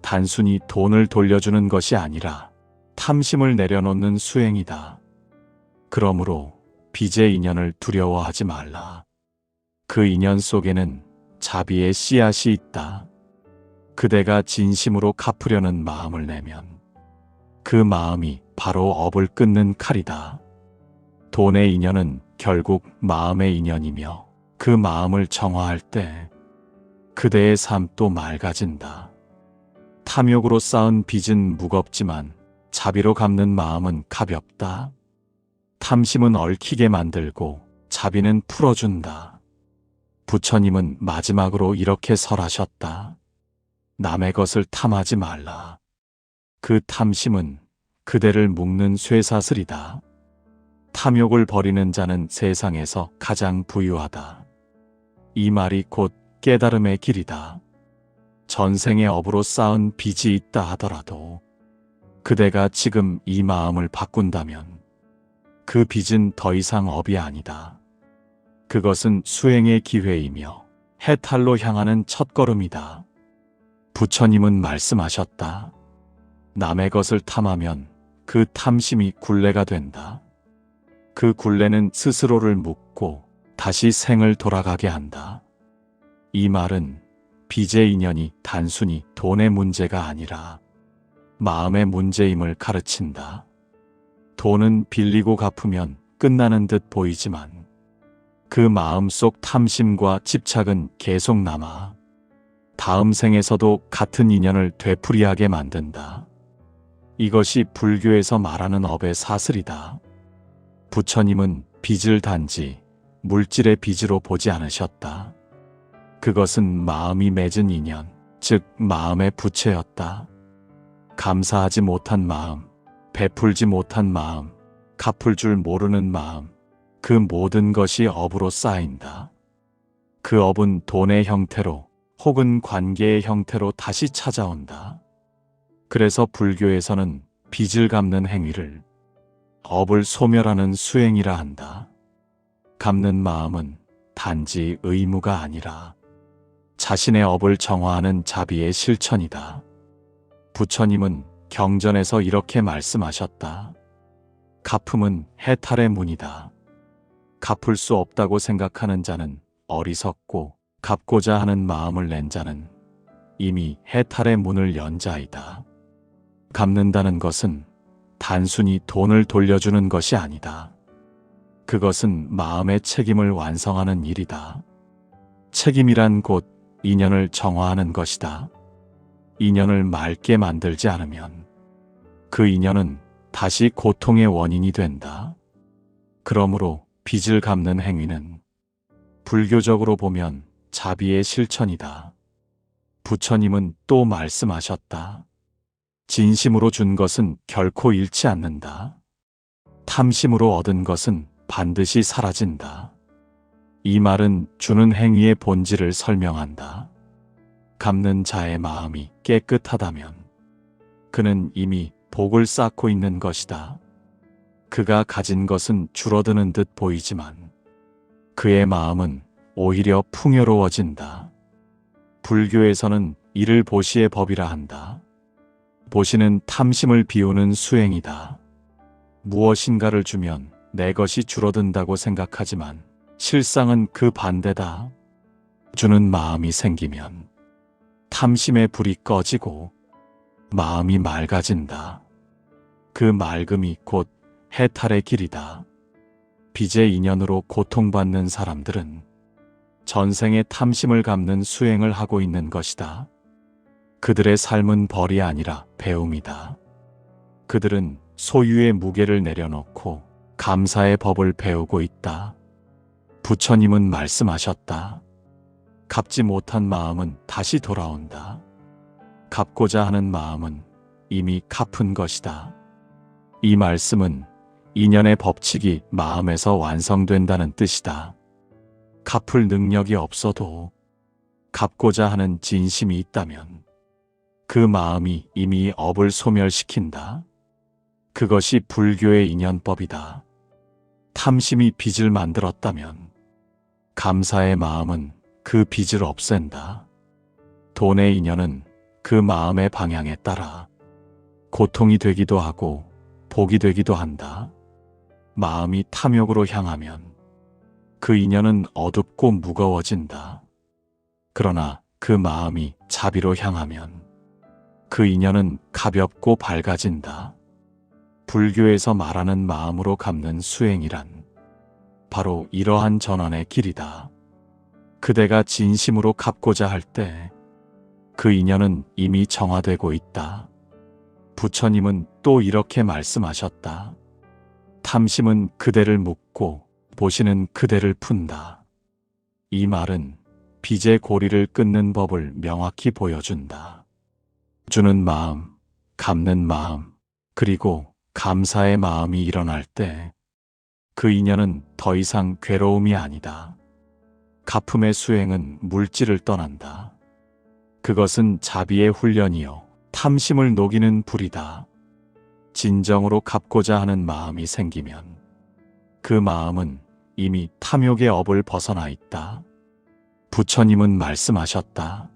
Speaker 1: 단순히 돈을 돌려주는 것이 아니라 탐심을 내려놓는 수행이다. 그러므로 빚의 인연을 두려워하지 말라. 그 인연 속에는 자비의 씨앗이 있다. 그대가 진심으로 갚으려는 마음을 내면 그 마음이 바로 업을 끊는 칼이다. 돈의 인연은 결국 마음의 인연이며 그 마음을 정화할 때 그대의 삶도 맑아진다. 탐욕으로 쌓은 빚은 무겁지만 자비로 갚는 마음은 가볍다. 탐심은 얽히게 만들고 자비는 풀어준다. 부처님은 마지막으로 이렇게 설하셨다. 남의 것을 탐하지 말라. 그 탐심은 그대를 묶는 쇠사슬이다. 탐욕을 버리는 자는 세상에서 가장 부유하다. 이 말이 곧 깨달음의 길이다. 전생의 업으로 쌓은 빚이 있다 하더라도 그대가 지금 이 마음을 바꾼다면 그 빚은 더 이상 업이 아니다. 그것은 수행의 기회이며 해탈로 향하는 첫걸음이다. 부처님은 말씀하셨다. 남의 것을 탐하면 그 탐심이 굴레가 된다. 그 굴레는 스스로를 묶고 다시 생을 돌아가게 한다. 이 말은 빚의 인연이 단순히 돈의 문제가 아니라 마음의 문제임을 가르친다. 돈은 빌리고 갚으면 끝나는 듯 보이지만 그 마음속 탐심과 집착은 계속 남아 다음 생에서도 같은 인연을 되풀이하게 만든다. 이것이 불교에서 말하는 업의 사슬이다. 부처님은 빚을 단지 물질의 빚으로 보지 않으셨다. 그것은 마음이 맺은 인연, 즉 마음의 부채였다. 감사하지 못한 마음, 베풀지 못한 마음, 갚을 줄 모르는 마음, 그 모든 것이 업으로 쌓인다. 그 업은 돈의 형태로 혹은 관계의 형태로 다시 찾아온다. 그래서 불교에서는 빚을 갚는 행위를 업을 소멸하는 수행이라 한다. 갚는 마음은 단지 의무가 아니라 자신의 업을 정화하는 자비의 실천이다. 부처님은 경전에서 이렇게 말씀하셨다. 갚음은 해탈의 문이다. 갚을 수 없다고 생각하는 자는 어리석고 갚고자 하는 마음을 낸 자는 이미 해탈의 문을 연 자이다. 갚는다는 것은 단순히 돈을 돌려주는 것이 아니다. 그것은 마음의 책임을 완성하는 일이다. 책임이란 곧 인연을 정화하는 것이다. 인연을 맑게 만들지 않으면 그 인연은 다시 고통의 원인이 된다. 그러므로 빚을 갚는 행위는 불교적으로 보면 자비의 실천이다. 부처님은 또 말씀하셨다. 진심으로 준 것은 결코 잃지 않는다. 탐심으로 얻은 것은 반드시 사라진다. 이 말은 주는 행위의 본질을 설명한다. 갚는 자의 마음이 깨끗하다면 그는 이미 복을 쌓고 있는 것이다. 그가 가진 것은 줄어드는 듯 보이지만 그의 마음은 오히려 풍요로워진다. 불교에서는 이를 보시의 법이라 한다. 보시는 탐심을 비우는 수행이다. 무엇인가를 주면 내 것이 줄어든다고 생각하지만 실상은 그 반대다. 주는 마음이 생기면 탐심의 불이 꺼지고 마음이 맑아진다. 그 맑음이 곧 해탈의 길이다. 빚의 인연으로 고통받는 사람들은 전생의 탐심을 갚는 수행을 하고 있는 것이다. 그들의 삶은 벌이 아니라 배움이다. 그들은 소유의 무게를 내려놓고 감사의 법을 배우고 있다. 부처님은 말씀하셨다. 갚지 못한 마음은 다시 돌아온다. 갚고자 하는 마음은 이미 갚은 것이다. 이 말씀은 인연의 법칙이 마음에서 완성된다는 뜻이다. 갚을 능력이 없어도 갚고자 하는 진심이 있다면 그 마음이 이미 업을 소멸시킨다. 그것이 불교의 인연법이다. 탐심이 빚을 만들었다면 감사의 마음은 그 빚을 없앤다. 돈의 인연은 그 마음의 방향에 따라 고통이 되기도 하고 복이 되기도 한다. 마음이 탐욕으로 향하면 그 인연은 어둡고 무거워진다. 그러나 그 마음이 자비로 향하면 그 인연은 가볍고 밝아진다. 불교에서 말하는 마음으로 갚는 수행이란 바로 이러한 전환의 길이다. 그대가 진심으로 갚고자 할 때 그 인연은 이미 정화되고 있다. 부처님은 또 이렇게 말씀하셨다. 탐심은 그대를 묶고 보시는 그대를 푼다. 이 말은 빚의 고리를 끊는 법을 명확히 보여준다. 주는 마음, 갚는 마음, 그리고 감사의 마음이 일어날 때 그 인연은 더 이상 괴로움이 아니다. 갚음의 수행은 물질을 떠난다. 그것은 자비의 훈련이요. 탐심을 녹이는 불이다. 진정으로 갚고자 하는 마음이 생기면 그 마음은 이미 탐욕의 업을 벗어나 있다. 부처님은 말씀하셨다.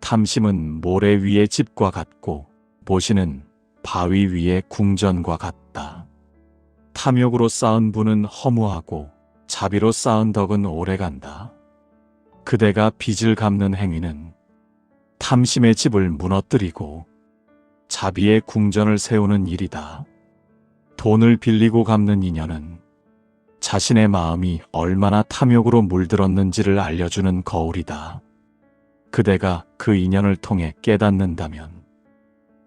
Speaker 1: 탐심은 모래 위의 집과 같고 보시는 바위 위의 궁전과 같다. 탐욕으로 쌓은 부는 허무하고 자비로 쌓은 덕은 오래간다. 그대가 빚을 갚는 행위는 탐심의 집을 무너뜨리고 자비의 궁전을 세우는 일이다. 돈을 빌리고 갚는 인연은 자신의 마음이 얼마나 탐욕으로 물들었는지를 알려주는 거울이다. 그대가 그 인연을 통해 깨닫는다면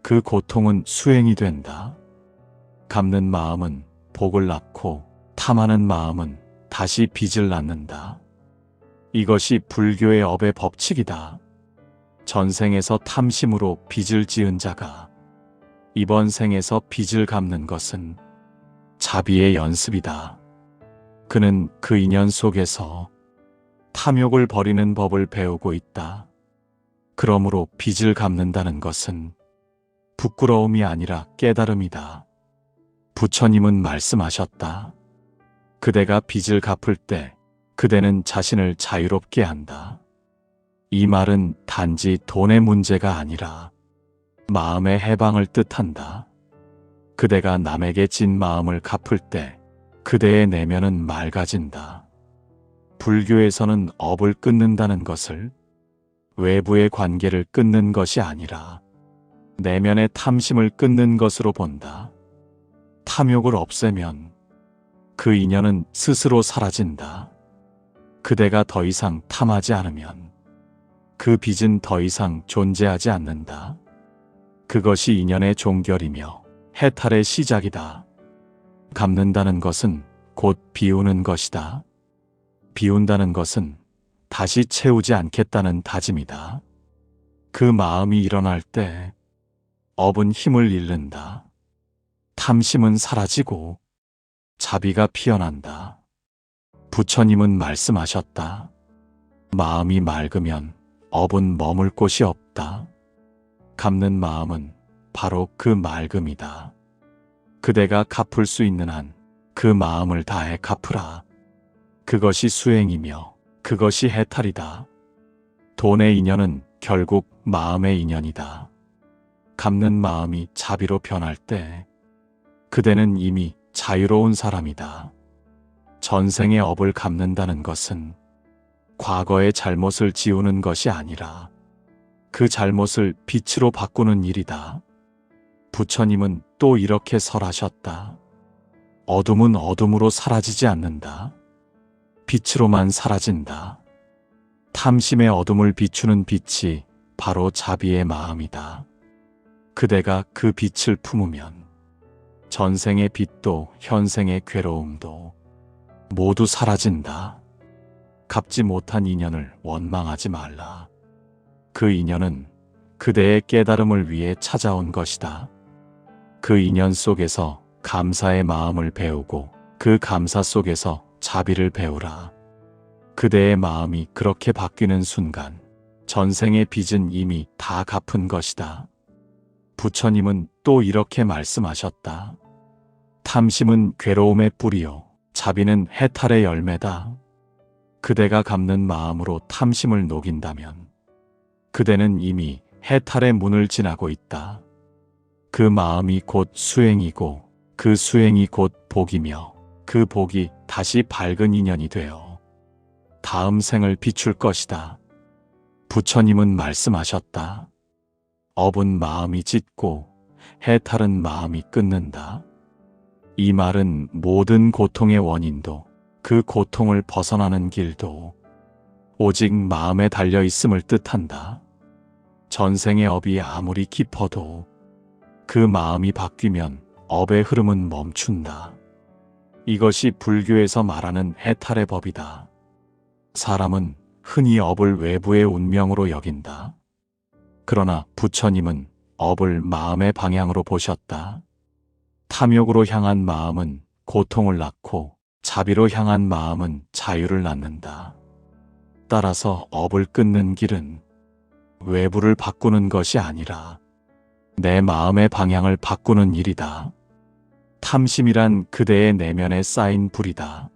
Speaker 1: 그 고통은 수행이 된다. 갚는 마음은 복을 낳고 탐하는 마음은 다시 빚을 낳는다. 이것이 불교의 업의 법칙이다. 전생에서 탐심으로 빚을 지은 자가 이번 생에서 빚을 갚는 것은 자비의 연습이다. 그는 그 인연 속에서 탐욕을 버리는 법을 배우고 있다. 그러므로 빚을 갚는다는 것은 부끄러움이 아니라 깨달음이다. 부처님은 말씀하셨다. 그대가 빚을 갚을 때 그대는 자신을 자유롭게 한다. 이 말은 단지 돈의 문제가 아니라 마음의 해방을 뜻한다. 그대가 남에게 진 마음을 갚을 때 그대의 내면은 맑아진다. 불교에서는 업을 끊는다는 것을 외부의 관계를 끊는 것이 아니라 내면의 탐심을 끊는 것으로 본다. 탐욕을 없애면 그 인연은 스스로 사라진다. 그대가 더 이상 탐하지 않으면 그 빚은 더 이상 존재하지 않는다. 그것이 인연의 종결이며 해탈의 시작이다. 갚는다는 것은 곧 비우는 것이다. 비운다는 것은 다시 채우지 않겠다는 다짐이다. 그 마음이 일어날 때 업은 힘을 잃는다. 탐심은 사라지고 자비가 피어난다. 부처님은 말씀하셨다. 마음이 맑으면 업은 머물 곳이 없다. 갚는 마음은 바로 그 맑음이다. 그대가 갚을 수 있는 한 그 마음을 다해 갚으라. 그것이 수행이며 그것이 해탈이다. 돈의 인연은 결국 마음의 인연이다. 갚는 마음이 자비로 변할 때 그대는 이미 자유로운 사람이다. 전생의 업을 갚는다는 것은 과거의 잘못을 지우는 것이 아니라 그 잘못을 빛으로 바꾸는 일이다. 부처님은 또 이렇게 설하셨다. 어둠은 어둠으로 사라지지 않는다. 빛으로만 사라진다. 탐심의 어둠을 비추는 빛이 바로 자비의 마음이다. 그대가 그 빛을 품으면 전생의 빛도 현생의 괴로움도 모두 사라진다. 갚지 못한 인연을 원망하지 말라. 그 인연은 그대의 깨달음을 위해 찾아온 것이다. 그 인연 속에서 감사의 마음을 배우고 그 감사 속에서 자비를 배우라. 그대의 마음이 그렇게 바뀌는 순간 전생의 빚은 이미 다 갚은 것이다. 부처님은 또 이렇게 말씀하셨다. 탐심은 괴로움의 뿌리요. 자비는 해탈의 열매다. 그대가 갚는 마음으로 탐심을 녹인다면 그대는 이미 해탈의 문을 지나고 있다. 그 마음이 곧 수행이고 그 수행이 곧 복이며 그 복이 다시 밝은 인연이 되어 다음 생을 비출 것이다. 부처님은 말씀하셨다. 업은 마음이 짓고 해탈은 마음이 끊는다. 이 말은 모든 고통의 원인도 그 고통을 벗어나는 길도 오직 마음에 달려 있음을 뜻한다. 전생의 업이 아무리 깊어도 그 마음이 바뀌면 업의 흐름은 멈춘다. 이것이 불교에서 말하는 해탈의 법이다. 사람은 흔히 업을 외부의 운명으로 여긴다. 그러나 부처님은 업을 마음의 방향으로 보셨다. 탐욕으로 향한 마음은 고통을 낳고 자비로 향한 마음은 자유를 낳는다. 따라서 업을 끊는 길은 외부를 바꾸는 것이 아니라 내 마음의 방향을 바꾸는 일이다. 탐심이란 그대의 내면에 쌓인 불이다.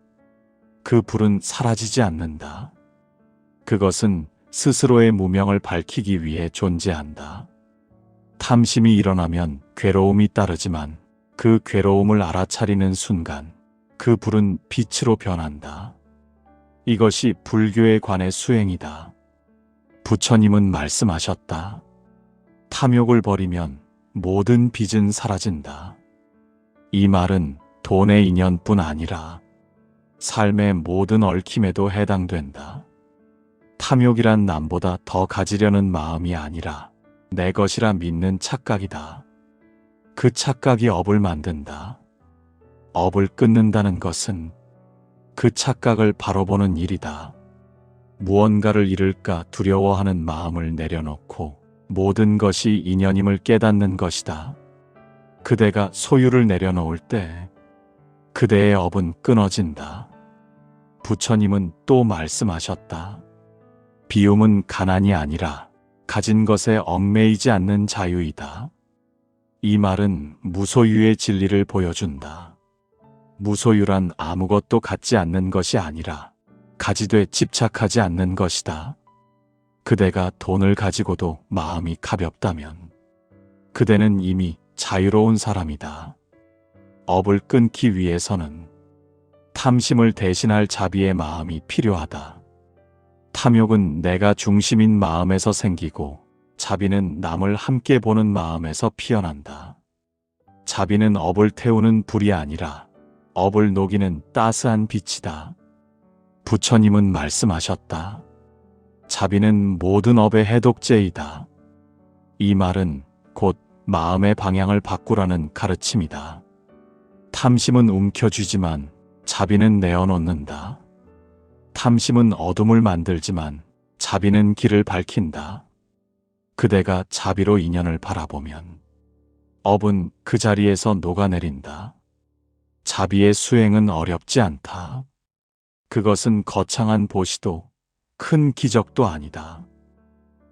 Speaker 1: 그 불은 사라지지 않는다. 그것은 스스로의 무명을 밝히기 위해 존재한다. 탐심이 일어나면 괴로움이 따르지만 그 괴로움을 알아차리는 순간 그 불은 빛으로 변한다. 이것이 불교에 관해 수행이다. 부처님은 말씀하셨다. 탐욕을 버리면 모든 빚은 사라진다. 이 말은 돈의 인연뿐 아니라 삶의 모든 얽힘에도 해당된다. 탐욕이란 남보다 더 가지려는 마음이 아니라 내 것이라 믿는 착각이다. 그 착각이 업을 만든다. 업을 끊는다는 것은 그 착각을 바로 보는 일이다. 무언가를 잃을까 두려워하는 마음을 내려놓고 모든 것이 인연임을 깨닫는 것이다. 그대가 소유를 내려놓을 때 그대의 업은 끊어진다. 부처님은 또 말씀하셨다. 비움은 가난이 아니라 가진 것에 얽매이지 않는 자유이다. 이 말은 무소유의 진리를 보여준다. 무소유란 아무것도 갖지 않는 것이 아니라 가지되 집착하지 않는 것이다. 그대가 돈을 가지고도 마음이 가볍다면 그대는 이미 자유로운 사람이다. 업을 끊기 위해서는 탐심을 대신할 자비의 마음이 필요하다. 탐욕은 내가 중심인 마음에서 생기고 자비는 남을 함께 보는 마음에서 피어난다. 자비는 업을 태우는 불이 아니라 업을 녹이는 따스한 빛이다. 부처님은 말씀하셨다. 자비는 모든 업의 해독제이다. 이 말은 곧 마음의 방향을 바꾸라는 가르침이다. 탐심은 움켜쥐지만 자비는 내어놓는다. 탐심은 어둠을 만들지만 자비는 길을 밝힌다. 그대가 자비로 인연을 바라보면 업은 그 자리에서 녹아내린다. 자비의 수행은 어렵지 않다. 그것은 거창한 보시도 큰 기적도 아니다.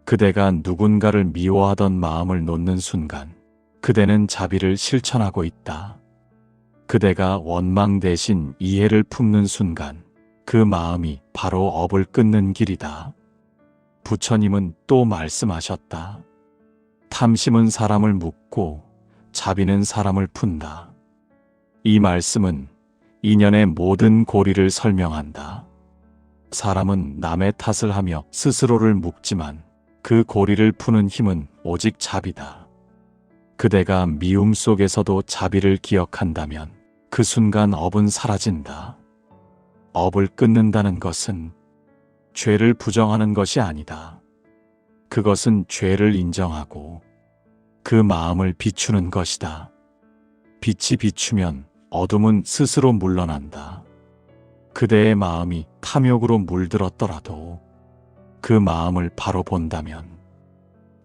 Speaker 1: 그대가 누군가를 미워하던 마음을 놓는 순간 그대는 자비를 실천하고 있다. 그대가 원망 대신 이해를 품는 순간 그 마음이 바로 업을 끊는 길이다. 부처님은 또 말씀하셨다. 탐심은 사람을 묶고 자비는 사람을 푼다. 이 말씀은 인연의 모든 고리를 설명한다. 사람은 남의 탓을 하며 스스로를 묶지만 그 고리를 푸는 힘은 오직 자비다. 그대가 미움 속에서도 자비를 기억한다면 그 순간 업은 사라진다. 업을 끊는다는 것은 죄를 부정하는 것이 아니다. 그것은 죄를 인정하고 그 마음을 비추는 것이다. 빛이 비추면 어둠은 스스로 물러난다. 그대의 마음이 탐욕으로 물들었더라도 그 마음을 바로 본다면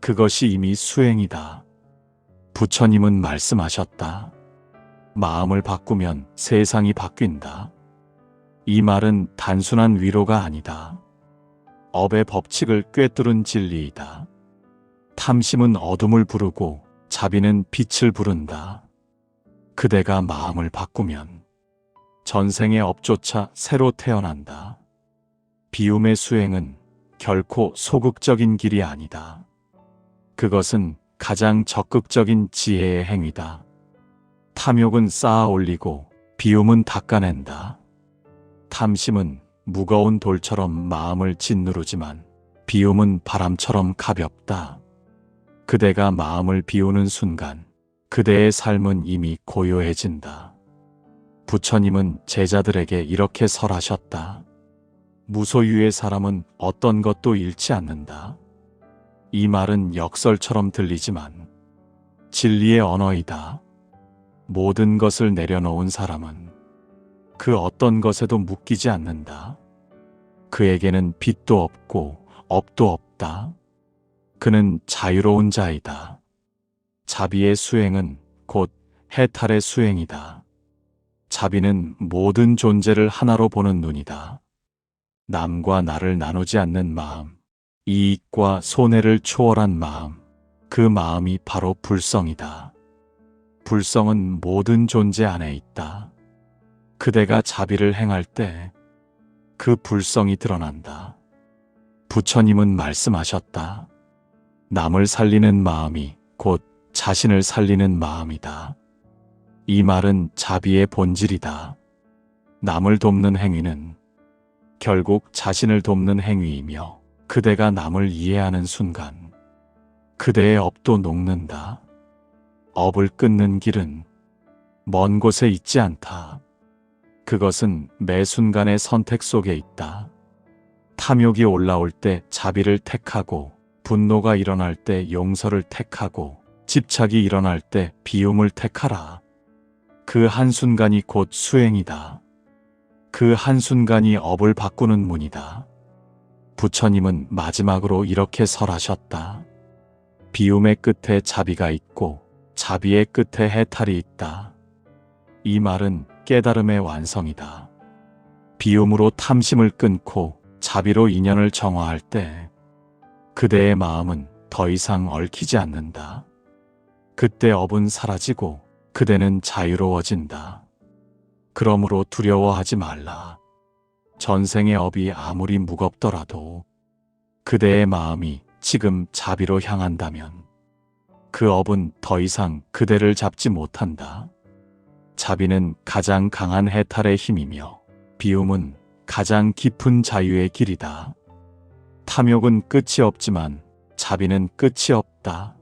Speaker 1: 그것이 이미 수행이다. 부처님은 말씀하셨다. 마음을 바꾸면 세상이 바뀐다. 이 말은 단순한 위로가 아니다. 업의 법칙을 꿰뚫은 진리이다. 탐심은 어둠을 부르고 자비는 빛을 부른다. 그대가 마음을 바꾸면 전생의 업조차 새로 태어난다. 비움의 수행은 결코 소극적인 길이 아니다. 그것은 가장 적극적인 지혜의 행위다. 탐욕은 쌓아 올리고 비움은 닦아낸다. 탐심은 무거운 돌처럼 마음을 짓누르지만 비움은 바람처럼 가볍다. 그대가 마음을 비우는 순간 그대의 삶은 이미 고요해진다. 부처님은 제자들에게 이렇게 설하셨다. 무소유의 사람은 어떤 것도 잃지 않는다. 이 말은 역설처럼 들리지만 진리의 언어이다. 모든 것을 내려놓은 사람은 그 어떤 것에도 묶이지 않는다. 그에게는 빚도 없고 업도 없다. 그는 자유로운 자이다. 자비의 수행은 곧 해탈의 수행이다. 자비는 모든 존재를 하나로 보는 눈이다. 남과 나를 나누지 않는 마음, 이익과 손해를 초월한 마음, 그 마음이 바로 불성이다. 불성은 모든 존재 안에 있다. 그대가 자비를 행할 때 그 불성이 드러난다. 부처님은 말씀하셨다. 남을 살리는 마음이 곧 자신을 살리는 마음이다. 이 말은 자비의 본질이다. 남을 돕는 행위는 결국 자신을 돕는 행위이며 그대가 남을 이해하는 순간 그대의 업도 녹는다. 업을 끊는 길은 먼 곳에 있지 않다. 그것은 매 순간의 선택 속에 있다. 탐욕이 올라올 때 자비를 택하고, 분노가 일어날 때 용서를 택하고, 집착이 일어날 때 비움을 택하라. 그 한순간이 곧 수행이다. 그 한순간이 업을 바꾸는 문이다. 부처님은 마지막으로 이렇게 설하셨다. 비움의 끝에 자비가 있고 자비의 끝에 해탈이 있다. 이 말은 깨달음의 완성이다. 비움으로 탐심을 끊고 자비로 인연을 정화할 때 그대의 마음은 더 이상 얽히지 않는다. 그때 업은 사라지고 그대는 자유로워진다. 그러므로 두려워하지 말라. 전생의 업이 아무리 무겁더라도 그대의 마음이 지금 자비로 향한다면 그 업은 더 이상 그대를 잡지 못한다. 자비는 가장 강한 해탈의 힘이며 비움은 가장 깊은 자유의 길이다. 탐욕은 끝이 없지만 자비는 끝이 없다.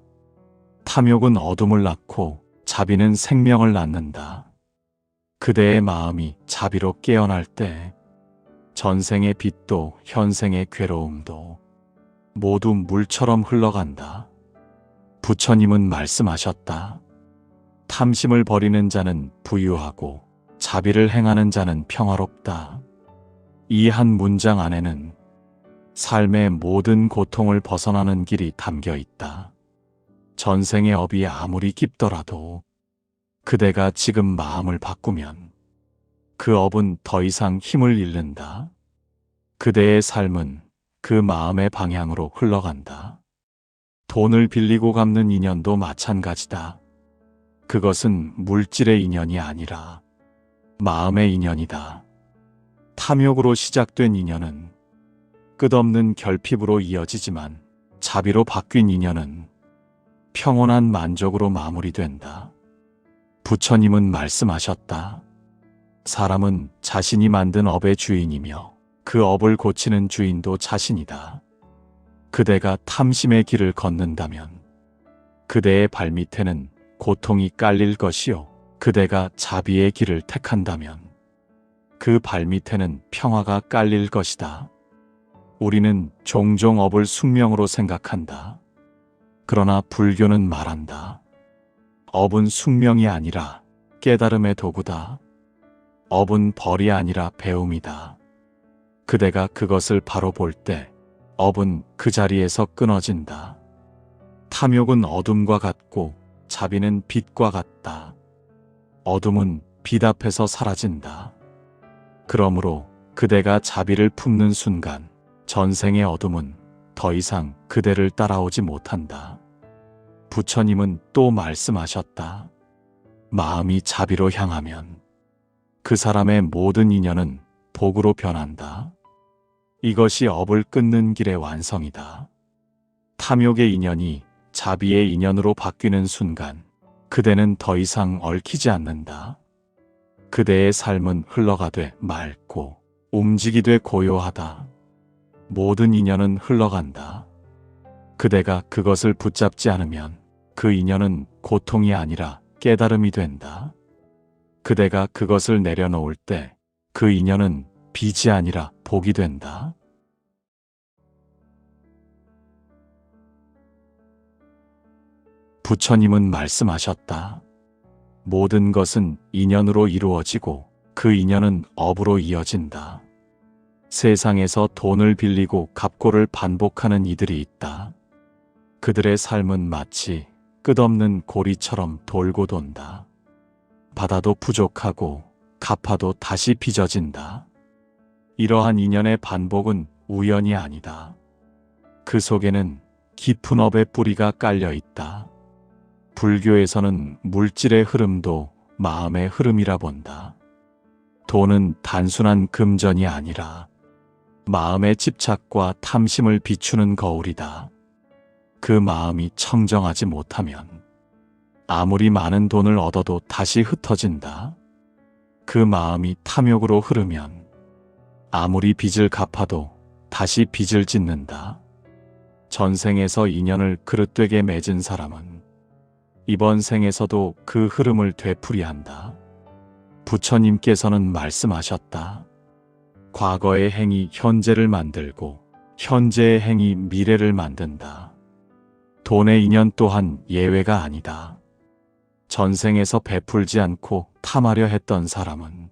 Speaker 1: 탐욕은 어둠을 낳고 자비는 생명을 낳는다. 그대의 마음이 자비로 깨어날 때 전생의 빛도 현생의 괴로움도 모두 물처럼 흘러간다. 부처님은 말씀하셨다. 탐심을 버리는 자는 부유하고 자비를 행하는 자는 평화롭다. 이 한 문장 안에는 삶의 모든 고통을 벗어나는 길이 담겨 있다. 전생의 업이 아무리 깊더라도 그대가 지금 마음을 바꾸면 그 업은 더 이상 힘을 잃는다. 그대의 삶은 그 마음의 방향으로 흘러간다. 돈을 빌리고 갚는 인연도 마찬가지다. 그것은 물질의 인연이 아니라 마음의 인연이다. 탐욕으로 시작된 인연은 끝없는 결핍으로 이어지지만 자비로 바뀐 인연은 평온한 만족으로 마무리된다. 부처님은 말씀하셨다. 사람은 자신이 만든 업의 주인이며 그 업을 고치는 주인도 자신이다. 그대가 탐심의 길을 걷는다면 그대의 발밑에는 고통이 깔릴 것이요. 그대가 자비의 길을 택한다면 그 발밑에는 평화가 깔릴 것이다. 우리는 종종 업을 숙명으로 생각한다. 그러나 불교는 말한다. 업은 숙명이 아니라 깨달음의 도구다. 업은 벌이 아니라 배움이다. 그대가 그것을 바로 볼 때 업은 그 자리에서 끊어진다. 탐욕은 어둠과 같고 자비는 빛과 같다. 어둠은 빛 앞에서 사라진다. 그러므로 그대가 자비를 품는 순간 전생의 어둠은 더 이상 그대를 따라오지 못한다. 부처님은 또 말씀하셨다. 마음이 자비로 향하면 그 사람의 모든 인연은 복으로 변한다. 이것이 업을 끊는 길의 완성이다. 탐욕의 인연이 자비의 인연으로 바뀌는 순간 그대는 더 이상 얽히지 않는다. 그대의 삶은 흘러가되 맑고 움직이되 고요하다. 모든 인연은 흘러간다. 그대가 그것을 붙잡지 않으면 그 인연은 고통이 아니라 깨달음이 된다. 그대가 그것을 내려놓을 때 그 인연은 빚이 아니라 복이 된다. 부처님은 말씀하셨다. 모든 것은 인연으로 이루어지고 그 인연은 업으로 이어진다. 세상에서 돈을 빌리고 갚고를 반복하는 이들이 있다. 그들의 삶은 마치 끝없는 고리처럼 돌고 돈다. 받아도 부족하고 갚아도 다시 빚어진다. 이러한 인연의 반복은 우연이 아니다. 그 속에는 깊은 업의 뿌리가 깔려 있다. 불교에서는 물질의 흐름도 마음의 흐름이라 본다. 돈은 단순한 금전이 아니라 마음의 집착과 탐심을 비추는 거울이다. 그 마음이 청정하지 못하면 아무리 많은 돈을 얻어도 다시 흩어진다. 그 마음이 탐욕으로 흐르면 아무리 빚을 갚아도 다시 빚을 짓는다. 전생에서 인연을 그릇되게 맺은 사람은 이번 생에서도 그 흐름을 되풀이한다. 부처님께서는 말씀하셨다. 과거의 행이 현재를 만들고 현재의 행이 미래를 만든다. 돈의 인연 또한 예외가 아니다. 전생에서 베풀지 않고 탐하려 했던 사람은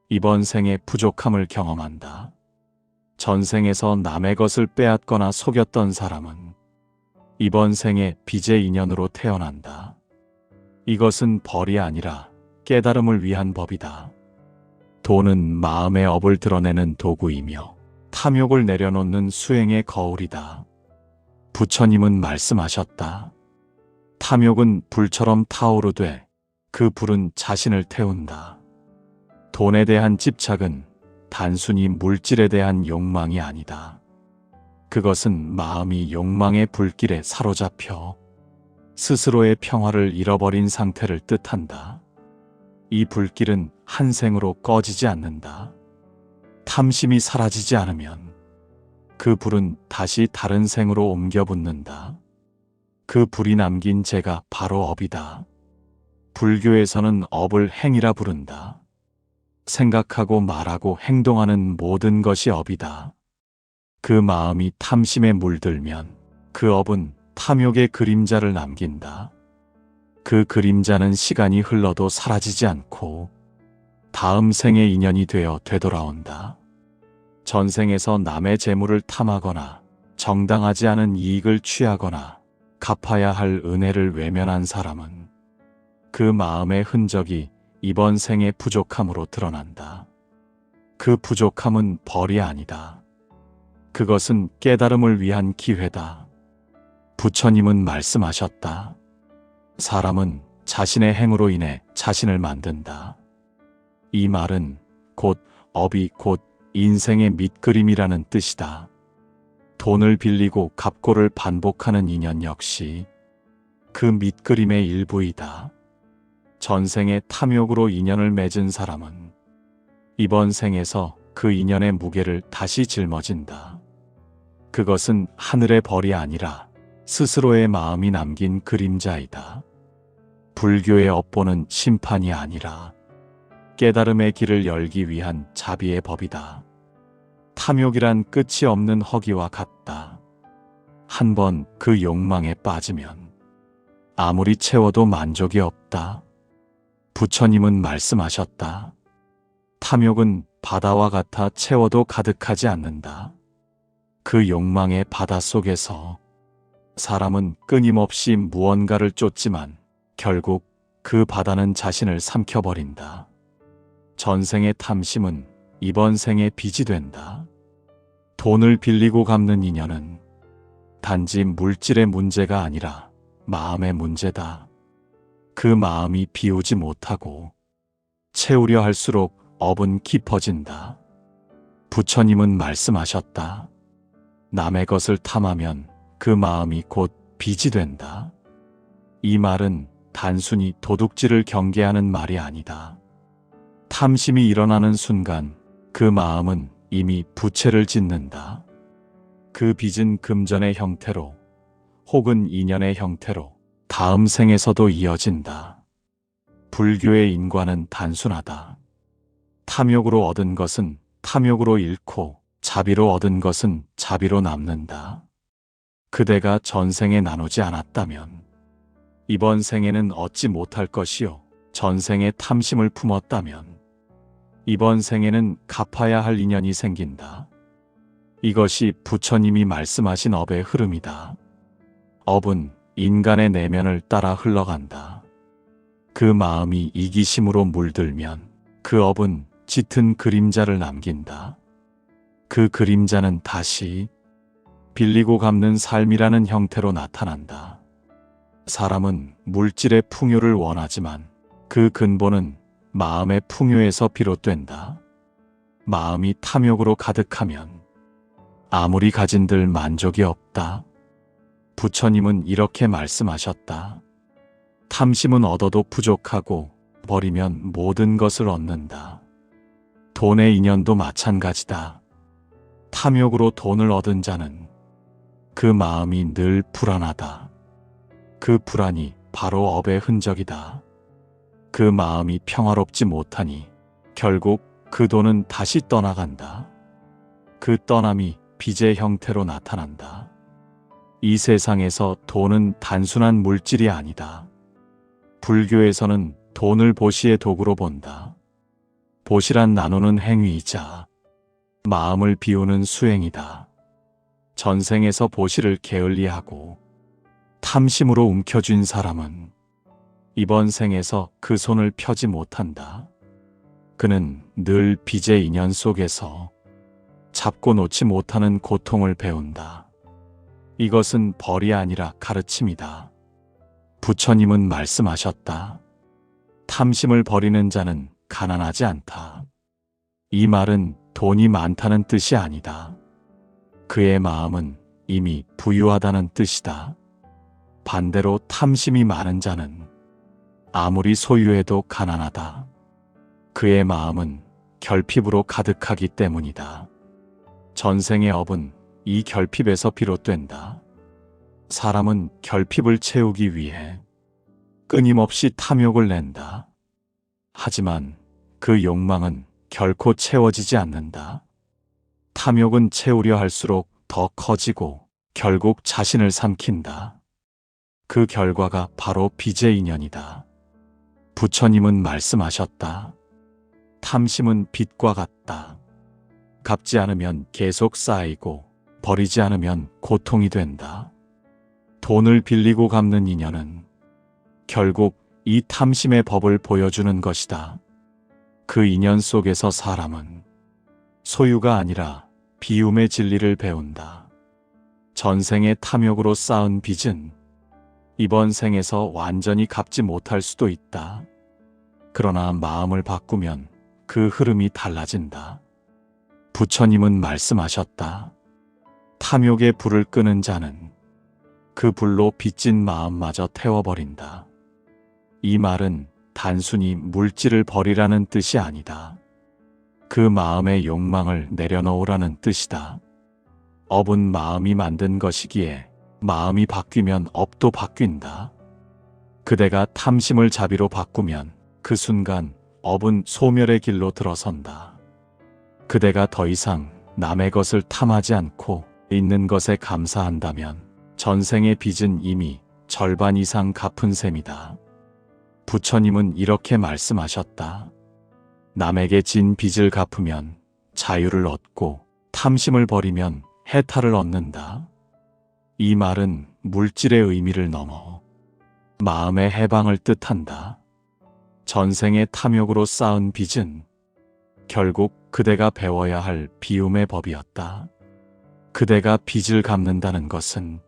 Speaker 1: 이번 생에 부족함을 경험한다. 전생에서 남의 것을 빼앗거나 속였던 사람은 이번 생에 빚의 인연으로 태어난다. 이것은 벌이 아니라 깨달음을 위한 법이다. 돈은 마음의 업을 드러내는 도구이며 탐욕을 내려놓는 수행의 거울이다. 부처님은 말씀하셨다. 탐욕은 불처럼 타오르되 그 불은 자신을 태운다. 돈에 대한 집착은 단순히 물질에 대한 욕망이 아니다. 그것은 마음이 욕망의 불길에 사로잡혀 스스로의 평화를 잃어버린 상태를 뜻한다. 이 불길은 한 생으로 꺼지지 않는다. 탐심이 사라지지 않으면 그 불은 다시 다른 생으로 옮겨 붙는다. 그 불이 남긴 죄가 바로 업이다. 불교에서는 업을 행이라 부른다. 생각하고 말하고 행동하는 모든 것이 업이다. 그 마음이 탐심에 물들면 그 업은 탐욕의 그림자를 남긴다. 그 그림자는 시간이 흘러도 사라지지 않고 다음 생의 인연이 되어 되돌아온다. 전생에서 남의 재물을 탐하거나 정당하지 않은 이익을 취하거나 갚아야 할 은혜를 외면한 사람은 그 마음의 흔적이 이번 생의 부족함으로 드러난다. 그 부족함은 벌이 아니다. 그것은 깨달음을 위한 기회다. 부처님은 말씀하셨다. 사람은 자신의 행으로 인해 자신을 만든다. 이 말은 곧 업이 곧 인생의 밑그림이라는 뜻이다. 돈을 빌리고 갚고를 반복하는 인연 역시 그 밑그림의 일부이다. 전생의 탐욕으로 인연을 맺은 사람은 이번 생에서 그 인연의 무게를 다시 짊어진다. 그것은 하늘의 벌이 아니라 스스로의 마음이 남긴 그림자이다. 불교의 업보는 심판이 아니라 깨달음의 길을 열기 위한 자비의 법이다. 탐욕이란 끝이 없는 허기와 같다. 한 번 그 욕망에 빠지면 아무리 채워도 만족이 없다. 부처님은 말씀하셨다. 탐욕은 바다와 같아 채워도 가득하지 않는다. 그 욕망의 바다 속에서 사람은 끊임없이 무언가를 쫓지만 결국 그 바다는 자신을 삼켜버린다. 전생의 탐심은 이번 생의 빚이 된다. 돈을 빌리고 갚는 인연은 단지 물질의 문제가 아니라 마음의 문제다. 그 마음이 비우지 못하고 채우려 할수록 업은 깊어진다. 부처님은 말씀하셨다. 남의 것을 탐하면 그 마음이 곧 빚이 된다. 이 말은 단순히 도둑질을 경계하는 말이 아니다. 탐심이 일어나는 순간 그 마음은 이미 부채를 짓는다. 그 빚은 금전의 형태로 혹은 인연의 형태로 다음 생에서도 이어진다. 불교의 인과는 단순하다. 탐욕으로 얻은 것은 탐욕으로 잃고 자비로 얻은 것은 자비로 남는다. 그대가 전생에 나누지 않았다면 이번 생에는 얻지 못할 것이요. 전생에 탐심을 품었다면 이번 생에는 갚아야 할 인연이 생긴다. 이것이 부처님이 말씀하신 업의 흐름이다. 업은 인간의 내면을 따라 흘러간다. 그 마음이 이기심으로 물들면 그 업은 짙은 그림자를 남긴다. 그 그림자는 다시 빌리고 갚는 삶이라는 형태로 나타난다. 사람은 물질의 풍요를 원하지만 그 근본은 마음의 풍요에서 비롯된다. 마음이 탐욕으로 가득하면 아무리 가진들 만족이 없다. 부처님은 이렇게 말씀하셨다. 탐심은 얻어도 부족하고 버리면 모든 것을 얻는다. 돈의 인연도 마찬가지다. 탐욕으로 돈을 얻은 자는 그 마음이 늘 불안하다. 그 불안이 바로 업의 흔적이다. 그 마음이 평화롭지 못하니 결국 그 돈은 다시 떠나간다. 그 떠남이 빚의 형태로 나타난다. 이 세상에서 돈은 단순한 물질이 아니다. 불교에서는 돈을 보시의 도구로 본다. 보시란 나누는 행위이자 마음을 비우는 수행이다. 전생에서 보시를 게을리하고 탐심으로 움켜쥔 사람은 이번 생에서 그 손을 펴지 못한다. 그는 늘 빚의 인연 속에서 잡고 놓지 못하는 고통을 배운다. 이것은 벌이 아니라 가르침이다. 부처님은 말씀하셨다. 탐심을 버리는 자는 가난하지 않다. 이 말은 돈이 많다는 뜻이 아니다. 그의 마음은 이미 부유하다는 뜻이다. 반대로 탐심이 많은 자는 아무리 소유해도 가난하다. 그의 마음은 결핍으로 가득하기 때문이다. 전생의 업은 이 결핍에서 비롯된다. 사람은 결핍을 채우기 위해 끊임없이 탐욕을 낸다. 하지만 그 욕망은 결코 채워지지 않는다. 탐욕은 채우려 할수록 더 커지고 결국 자신을 삼킨다. 그 결과가 바로 빚의 인연이다. 부처님은 말씀하셨다. 탐심은 빚과 같다. 갚지 않으면 계속 쌓이고 버리지 않으면 고통이 된다. 돈을 빌리고 갚는 인연은 결국 이 탐심의 법을 보여주는 것이다. 그 인연 속에서 사람은 소유가 아니라 비움의 진리를 배운다. 전생의 탐욕으로 쌓은 빚은 이번 생에서 완전히 갚지 못할 수도 있다. 그러나 마음을 바꾸면 그 흐름이 달라진다. 부처님은 말씀하셨다. 탐욕의 불을 끄는 자는 그 불로 빚진 마음마저 태워버린다. 이 말은 단순히 물질을 버리라는 뜻이 아니다. 그 마음의 욕망을 내려놓으라는 뜻이다. 업은 마음이 만든 것이기에 마음이 바뀌면 업도 바뀐다. 그대가 탐심을 자비로 바꾸면 그 순간 업은 소멸의 길로 들어선다. 그대가 더 이상 남의 것을 탐하지 않고 있는 것에 감사한다면 전생의 빚은 이미 절반 이상 갚은 셈이다. 부처님은 이렇게 말씀하셨다. 남에게 진 빚을 갚으면 자유를 얻고 탐심을 버리면 해탈을 얻는다. 이 말은 물질의 의미를 넘어 마음의 해방을 뜻한다. 전생의 탐욕으로 쌓은 빚은 결국 그대가 배워야 할 비움의 법이었다. 그대가 빚을 갚는다는 것은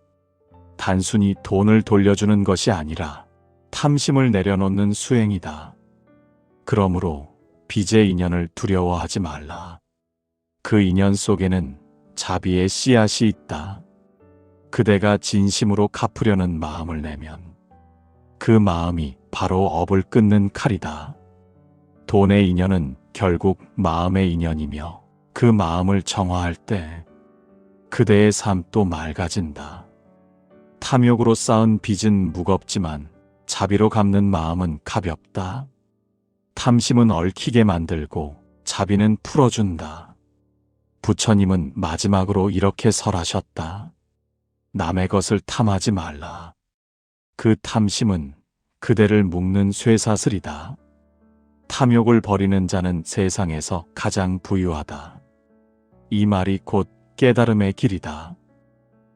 Speaker 1: 단순히 돈을 돌려주는 것이 아니라 탐심을 내려놓는 수행이다. 그러므로 빚의 인연을 두려워하지 말라. 그 인연 속에는 자비의 씨앗이 있다. 그대가 진심으로 갚으려는 마음을 내면 그 마음이 바로 업을 끊는 칼이다. 돈의 인연은 결국 마음의 인연이며 그 마음을 정화할 때 그대의 삶도 맑아진다. 탐욕으로 쌓은 빚은 무겁지만 자비로 갚는 마음은 가볍다. 탐심은 얽히게 만들고 자비는 풀어준다. 부처님은 마지막으로 이렇게 설하셨다. 남의 것을 탐하지 말라. 그 탐심은 그대를 묶는 쇠사슬이다. 탐욕을 버리는 자는 세상에서 가장 부유하다. 이 말이 곧 깨달음의 길이다.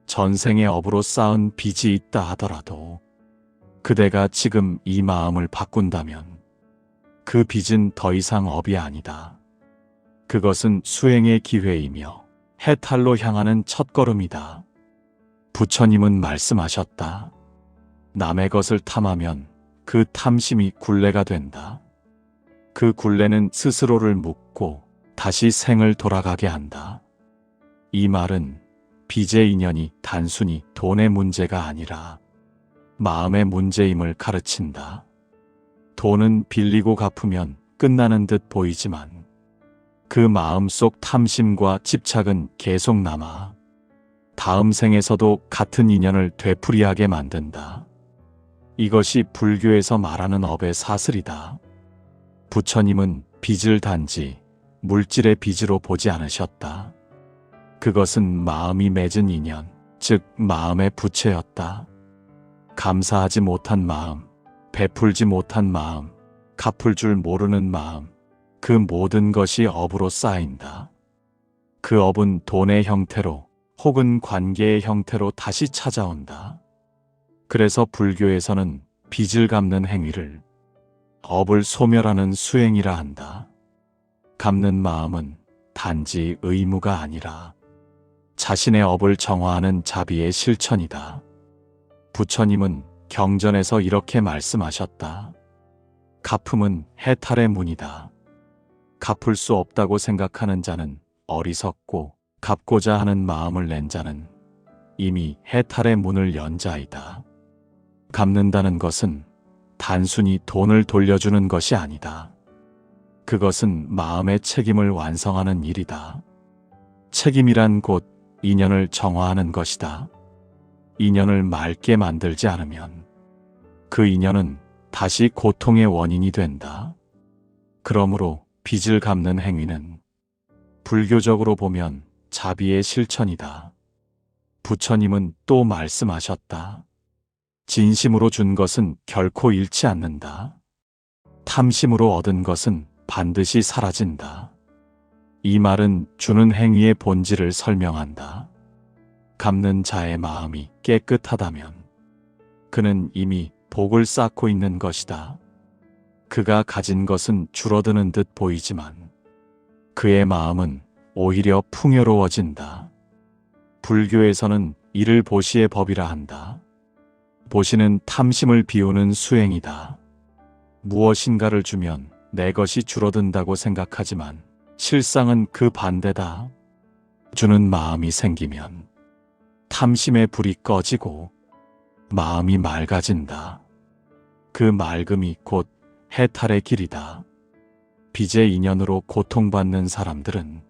Speaker 1: 전생의 업으로 쌓은 빚이 있다 하더라도 그대가 지금 이 마음을 바꾼다면 그 빚은 더 이상 업이 아니다. 그것은 수행의 기회이며 해탈로 향하는 첫걸음이다. 부처님은 말씀하셨다. 남의 것을 탐하면 그 탐심이 굴레가 된다. 그 굴레는 스스로를 묶고 다시 생을 돌아가게 한다. 이 말은 빚의 인연이 단순히 돈의 문제가 아니라 마음의 문제임을 가르친다. 돈은 빌리고 갚으면 끝나는 듯 보이지만 그 마음속 탐심과 집착은 계속 남아 다음 생에서도 같은 인연을 되풀이하게 만든다. 이것이 불교에서 말하는 업의 사슬이다. 부처님은 빚을 단지 물질의 빚으로 보지 않으셨다. 그것은 마음이 맺은 인연, 즉 마음의 부채였다. 감사하지 못한 마음, 베풀지 못한 마음, 갚을 줄 모르는 마음, 그 모든 것이 업으로 쌓인다. 그 업은 돈의 형태로 혹은 관계의 형태로 다시 찾아온다. 그래서 불교에서는 빚을 갚는 행위를 업을 소멸하는 수행이라 한다. 갚는 마음은 단지 의무가 아니라 자신의 업을 정화하는 자비의 실천이다. 부처님은 경전에서 이렇게 말씀하셨다. 갚음은 해탈의 문이다. 갚을 수 없다고 생각하는 자는 어리석고 갚고자 하는 마음을 낸 자는 이미 해탈의 문을 연 자이다. 갚는다는 것은 단순히 돈을 돌려주는 것이 아니다. 그것은 마음의 책임을 완성하는 일이다. 책임이란 곧 인연을 정화하는 것이다. 인연을 맑게 만들지 않으면 그 인연은 다시 고통의 원인이 된다. 그러므로 빚을 갚는 행위는 불교적으로 보면 자비의 실천이다. 부처님은 또 말씀하셨다. 진심으로 준 것은 결코 잃지 않는다. 탐심으로 얻은 것은 반드시 사라진다. 이 말은 주는 행위의 본질을 설명한다. 갚는 자의 마음이 깨끗하다면 그는 이미 복을 쌓고 있는 것이다. 그가 가진 것은 줄어드는 듯 보이지만 그의 마음은 오히려 풍요로워진다. 불교에서는 이를 보시의 법이라 한다. 보시는 탐심을 비우는 수행이다. 무엇인가를 주면 내 것이 줄어든다고 생각하지만 실상은 그 반대다. 주는 마음이 생기면 탐심의 불이 꺼지고 마음이 맑아진다. 그 맑음이 곧 해탈의 길이다. 빚의 인연으로 고통받는 사람들은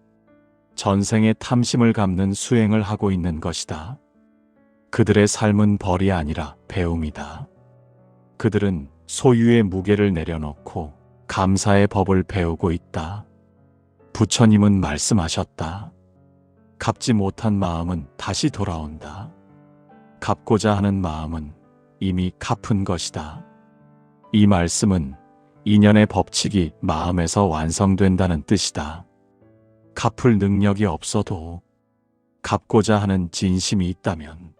Speaker 1: 전생의 탐심을 갚는 수행을 하고 있는 것이다. 그들의 삶은 벌이 아니라 배움이다. 그들은 소유의 무게를 내려놓고 감사의 법을 배우고 있다. 부처님은 말씀하셨다. 갚지 못한 마음은 다시 돌아온다. 갚고자 하는 마음은 이미 갚은 것이다. 이 말씀은 인연의 법칙이 마음에서 완성된다는 뜻이다. 갚을 능력이 없어도 갚고자 하는 진심이 있다면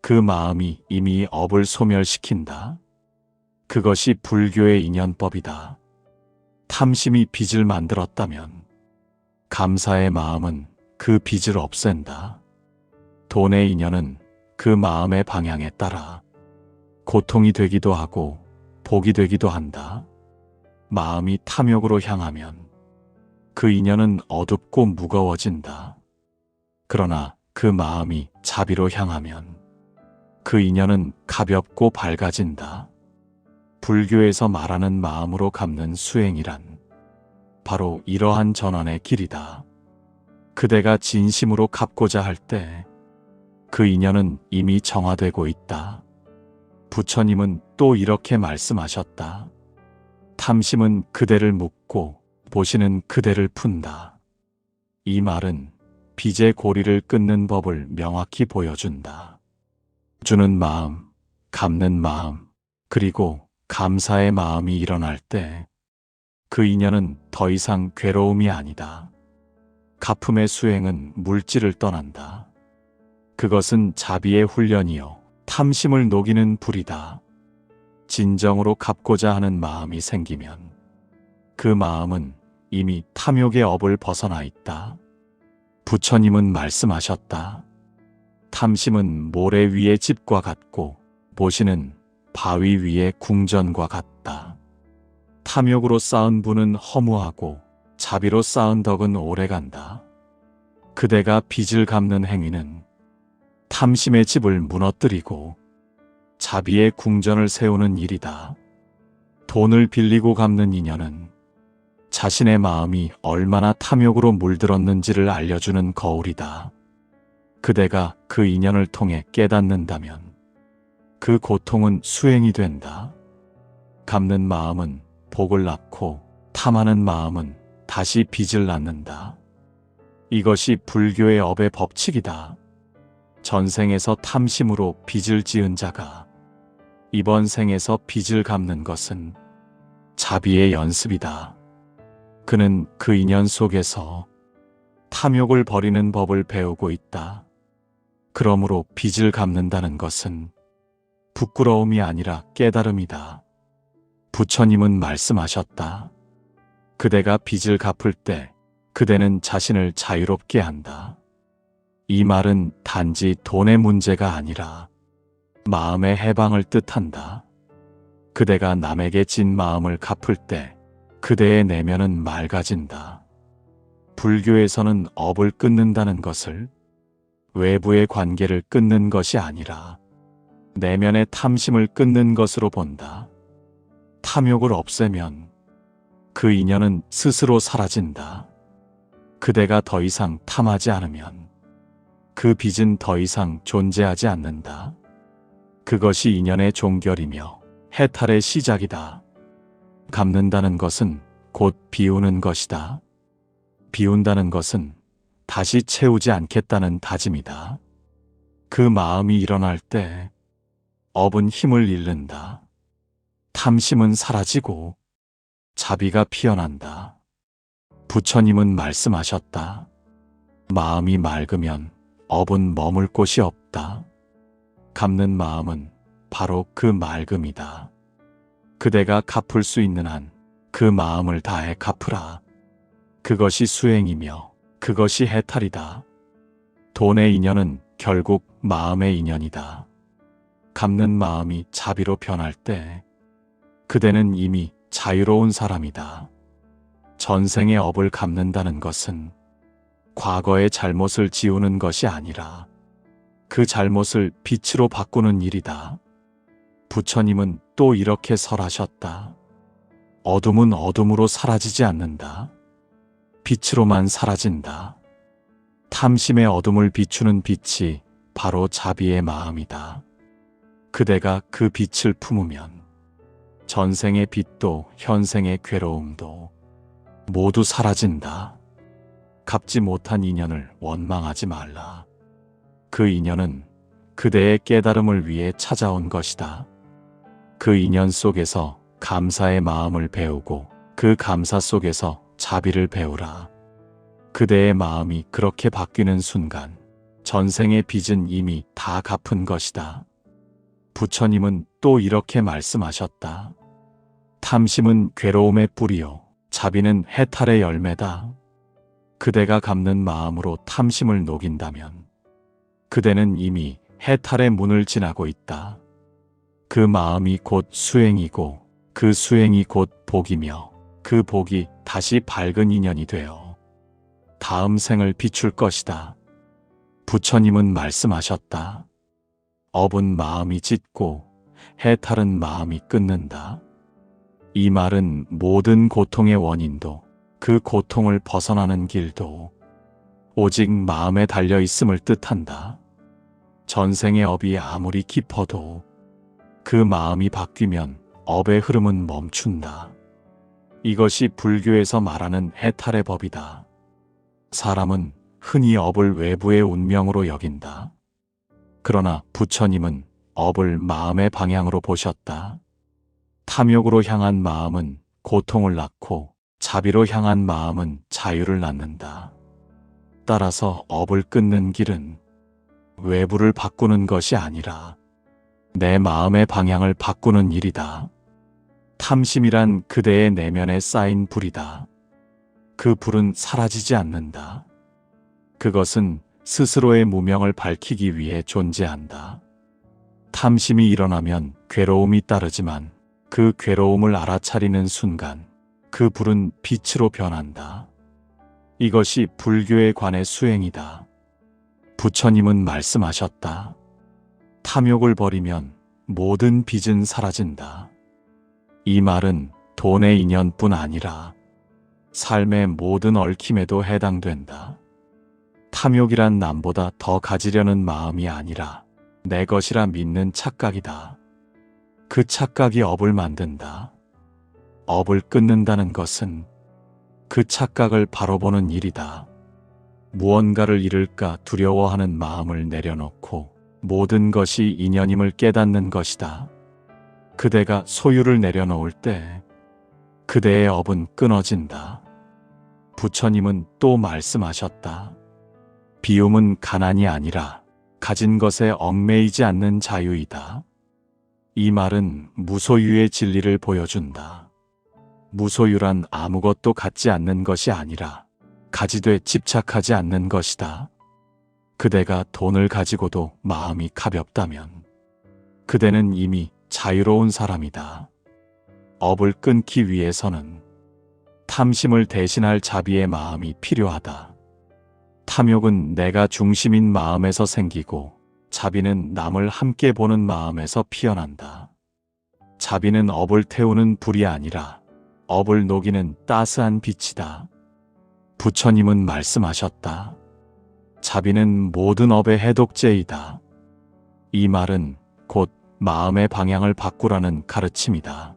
Speaker 1: 그 마음이 이미 업을 소멸시킨다. 그것이 불교의 인연법이다. 탐심이 빚을 만들었다면 감사의 마음은 그 빚을 없앤다. 돈의 인연은 그 마음의 방향에 따라 고통이 되기도 하고 복이 되기도 한다. 마음이 탐욕으로 향하면 그 인연은 어둡고 무거워진다. 그러나 그 마음이 자비로 향하면 그 인연은 가볍고 밝아진다. 불교에서 말하는 마음으로 갚는 수행이란 바로 이러한 전환의 길이다. 그대가 진심으로 갚고자 할 때 그 인연은 이미 정화되고 있다. 부처님은 또 이렇게 말씀하셨다. 탐심은 그대를 묶고 보시는 그대를 푼다. 이 말은 빚의 고리를 끊는 법을 명확히 보여준다. 주는 마음, 갚는 마음, 그리고 감사의 마음이 일어날 때 그 인연은 더 이상 괴로움이 아니다. 갚음의 수행은 물질을 떠난다. 그것은 자비의 훈련이요 탐심을 녹이는 불이다. 진정으로 갚고자 하는 마음이 생기면 그 마음은 이미 탐욕의 업을 벗어나 있다. 부처님은 말씀하셨다. 탐심은 모래 위의 집과 같고 보시는 바위 위의 궁전과 같다. 탐욕으로 쌓은 부는 허무하고 자비로 쌓은 덕은 오래간다. 그대가 빚을 갚는 행위는 탐심의 집을 무너뜨리고 자비의 궁전을 세우는 일이다. 돈을 빌리고 갚는 인연은 자신의 마음이 얼마나 탐욕으로 물들었는지를 알려주는 거울이다. 그대가 그 인연을 통해 깨닫는다면 그 고통은 수행이 된다. 갚는 마음은 복을 낳고 탐하는 마음은 다시 빚을 낳는다. 이것이 불교의 업의 법칙이다. 전생에서 탐심으로 빚을 지은 자가 이번 생에서 빚을 갚는 것은 자비의 연습이다. 그는 그 인연 속에서 탐욕을 버리는 법을 배우고 있다. 그러므로 빚을 갚는다는 것은 부끄러움이 아니라 깨달음이다. 부처님은 말씀하셨다. 그대가 빚을 갚을 때 그대는 자신을 자유롭게 한다. 이 말은 단지 돈의 문제가 아니라 마음의 해방을 뜻한다. 그대가 남에게 진 마음을 갚을 때 그대의 내면은 맑아진다. 불교에서는 업을 끊는다는 것을 외부의 관계를 끊는 것이 아니라 내면의 탐심을 끊는 것으로 본다. 탐욕을 없애면 그 인연은 스스로 사라진다. 그대가 더 이상 탐하지 않으면 그 빚은 더 이상 존재하지 않는다. 그것이 인연의 종결이며 해탈의 시작이다. 갚는다는 것은 곧 비우는 것이다. 비운다는 것은 다시 채우지 않겠다는 다짐이다. 그 마음이 일어날 때 업은 힘을 잃는다. 탐심은 사라지고 자비가 피어난다. 부처님은 말씀하셨다. 마음이 맑으면 업은 머물 곳이 없다. 갚는 마음은 바로 그 맑음이다. 그대가 갚을 수 있는 한 그 마음을 다해 갚으라. 그것이 수행이며 그것이 해탈이다. 돈의 인연은 결국 마음의 인연이다. 갚는 마음이 자비로 변할 때 그대는 이미 자유로운 사람이다. 전생의 업을 갚는다는 것은 과거의 잘못을 지우는 것이 아니라 그 잘못을 빛으로 바꾸는 일이다. 부처님은 또 이렇게 설하셨다. 어둠은 어둠으로 사라지지 않는다. 빛으로만 사라진다. 탐심의 어둠을 비추는 빛이 바로 자비의 마음이다. 그대가 그 빛을 품으면 전생의 빛도 현생의 괴로움도 모두 사라진다. 갚지 못한 인연을 원망하지 말라. 그 인연은 그대의 깨달음을 위해 찾아온 것이다. 그 인연 속에서 감사의 마음을 배우고 그 감사 속에서 자비를 배우라. 그대의 마음이 그렇게 바뀌는 순간 전생의 빚은 이미 다 갚은 것이다. 부처님은 또 이렇게 말씀하셨다. 탐심은 괴로움의 뿌리요, 자비는 해탈의 열매다. 그대가 갚는 마음으로 탐심을 녹인다면 그대는 이미 해탈의 문을 지나고 있다. 그 마음이 곧 수행이고 그 수행이 곧 복이며 그 복이 다시 밝은 인연이 되어 다음 생을 비출 것이다. 부처님은 말씀하셨다. 업은 마음이 찢고 해탈은 마음이 끊는다. 이 말은 모든 고통의 원인도 그 고통을 벗어나는 길도 오직 마음에 달려 있음을 뜻한다. 전생의 업이 아무리 깊어도 그 마음이 바뀌면 업의 흐름은 멈춘다. 이것이 불교에서 말하는 해탈의 법이다. 사람은 흔히 업을 외부의 운명으로 여긴다. 그러나 부처님은 업을 마음의 방향으로 보셨다. 탐욕으로 향한 마음은 고통을 낳고 자비로 향한 마음은 자유를 낳는다. 따라서 업을 끊는 길은 외부를 바꾸는 것이 아니라 내 마음의 방향을 바꾸는 일이다. 탐심이란 그대의 내면에 쌓인 불이다. 그 불은 사라지지 않는다. 그것은 스스로의 무명을 밝히기 위해 존재한다. 탐심이 일어나면 괴로움이 따르지만 그 괴로움을 알아차리는 순간 그 불은 빛으로 변한다. 이것이 불교에 관해 수행이다. 부처님은 말씀하셨다. 탐욕을 버리면 모든 빚은 사라진다. 이 말은 돈의 인연뿐 아니라 삶의 모든 얽힘에도 해당된다. 탐욕이란 남보다 더 가지려는 마음이 아니라 내 것이라 믿는 착각이다. 그 착각이 업을 만든다. 업을 끊는다는 것은 그 착각을 바로 보는 일이다. 무언가를 잃을까 두려워하는 마음을 내려놓고 모든 것이 인연임을 깨닫는 것이다. 그대가 소유를 내려놓을 때 그대의 업은 끊어진다. 부처님은 또 말씀하셨다. 비움은 가난이 아니라 가진 것에 얽매이지 않는 자유이다. 이 말은 무소유의 진리를 보여준다. 무소유란 아무것도 갖지 않는 것이 아니라 가지되 집착하지 않는 것이다. 그대가 돈을 가지고도 마음이 가볍다면 그대는 이미 자유로운 사람이다. 업을 끊기 위해서는 탐심을 대신할 자비의 마음이 필요하다. 탐욕은 내가 중심인 마음에서 생기고 자비는 남을 함께 보는 마음에서 피어난다. 자비는 업을 태우는 불이 아니라 업을 녹이는 따스한 빛이다. 부처님은 말씀하셨다. 자비는 모든 업의 해독제이다. 이 말은 곧 마음의 방향을 바꾸라는 가르침이다.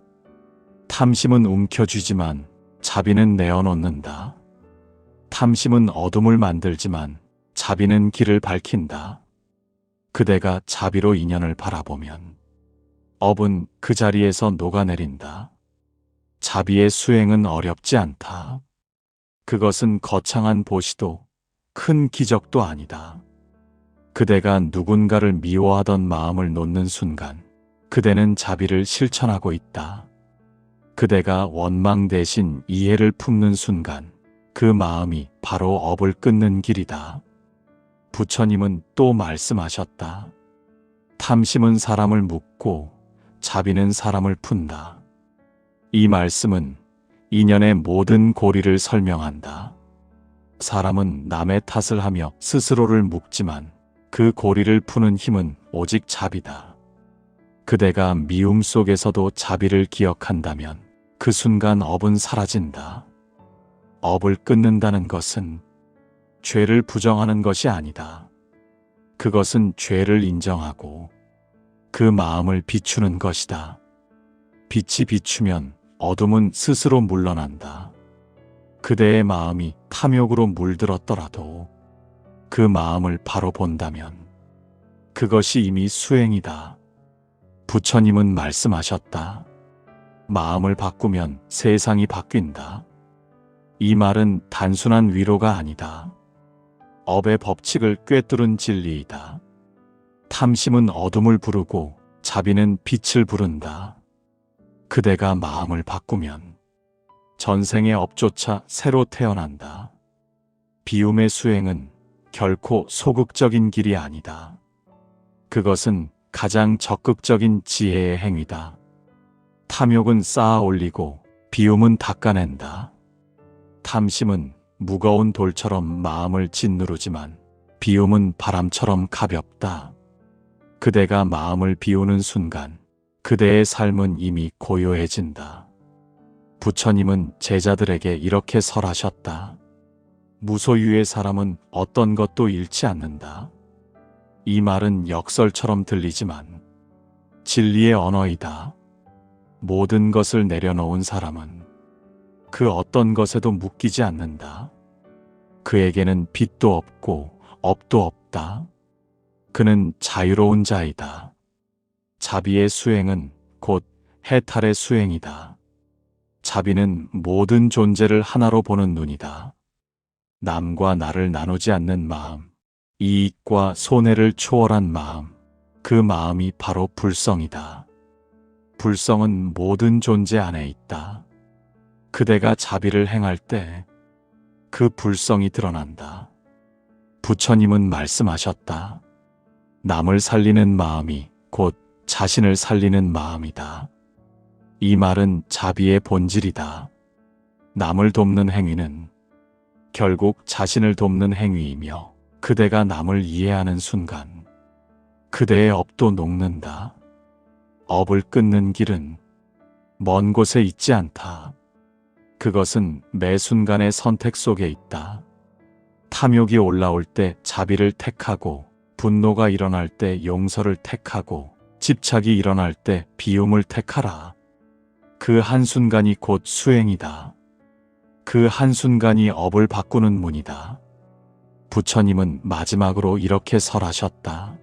Speaker 1: 탐심은 움켜쥐지만 자비는 내어놓는다. 탐심은 어둠을 만들지만 자비는 길을 밝힌다. 그대가 자비로 인연을 바라보면 업은 그 자리에서 녹아내린다. 자비의 수행은 어렵지 않다. 그것은 거창한 보시도 큰 기적도 아니다. 그대가 누군가를 미워하던 마음을 놓는 순간 그대는 자비를 실천하고 있다. 그대가 원망 대신 이해를 품는 순간 그 마음이 바로 업을 끊는 길이다. 부처님은 또 말씀하셨다. 탐심은 사람을 묶고 자비는 사람을 푼다. 이 말씀은 인연의 모든 고리를 설명한다. 사람은 남의 탓을 하며 스스로를 묶지만 그 고리를 푸는 힘은 오직 자비다. 그대가 미움 속에서도 자비를 기억한다면 그 순간 업은 사라진다. 업을 끊는다는 것은 죄를 부정하는 것이 아니다. 그것은 죄를 인정하고 그 마음을 비추는 것이다. 빛이 비추면 어둠은 스스로 물러난다. 그대의 마음이 탐욕으로 물들었더라도 그 마음을 바로 본다면 그것이 이미 수행이다. 부처님은 말씀하셨다. 마음을 바꾸면 세상이 바뀐다. 이 말은 단순한 위로가 아니다. 업의 법칙을 꿰뚫은 진리이다. 탐심은 어둠을 부르고 자비는 빛을 부른다. 그대가 마음을 바꾸면 전생의 업조차 새로 태어난다. 비움의 수행은 결코 소극적인 길이 아니다. 그것은 가장 적극적인 지혜의 행위다. 탐욕은 쌓아 올리고 비움은 닦아낸다. 탐심은 무거운 돌처럼 마음을 짓누르지만 비움은 바람처럼 가볍다. 그대가 마음을 비우는 순간 그대의 삶은 이미 고요해진다. 부처님은 제자들에게 이렇게 설하셨다. 무소유의 사람은 어떤 것도 잃지 않는다. 이 말은 역설처럼 들리지만 진리의 언어이다. 모든 것을 내려놓은 사람은 그 어떤 것에도 묶이지 않는다. 그에게는 빚도 없고 업도 없다. 그는 자유로운 자이다. 자비의 수행은 곧 해탈의 수행이다. 자비는 모든 존재를 하나로 보는 눈이다. 남과 나를 나누지 않는 마음, 이익과 손해를 초월한 마음, 그 마음이 바로 불성이다. 불성은 모든 존재 안에 있다. 그대가 자비를 행할 때 그 불성이 드러난다. 부처님은 말씀하셨다. 남을 살리는 마음이 곧 자신을 살리는 마음이다. 이 말은 자비의 본질이다. 남을 돕는 행위는 결국 자신을 돕는 행위이며 그대가 남을 이해하는 순간 그대의 업도 녹는다. 업을 끊는 길은 먼 곳에 있지 않다. 그것은 매 순간의 선택 속에 있다. 탐욕이 올라올 때 자비를 택하고 분노가 일어날 때 용서를 택하고 집착이 일어날 때 비움을 택하라. 그 한순간이 곧 수행이다. 그 한순간이 업을 바꾸는 문이다. 부처님은 마지막으로 이렇게 설하셨다.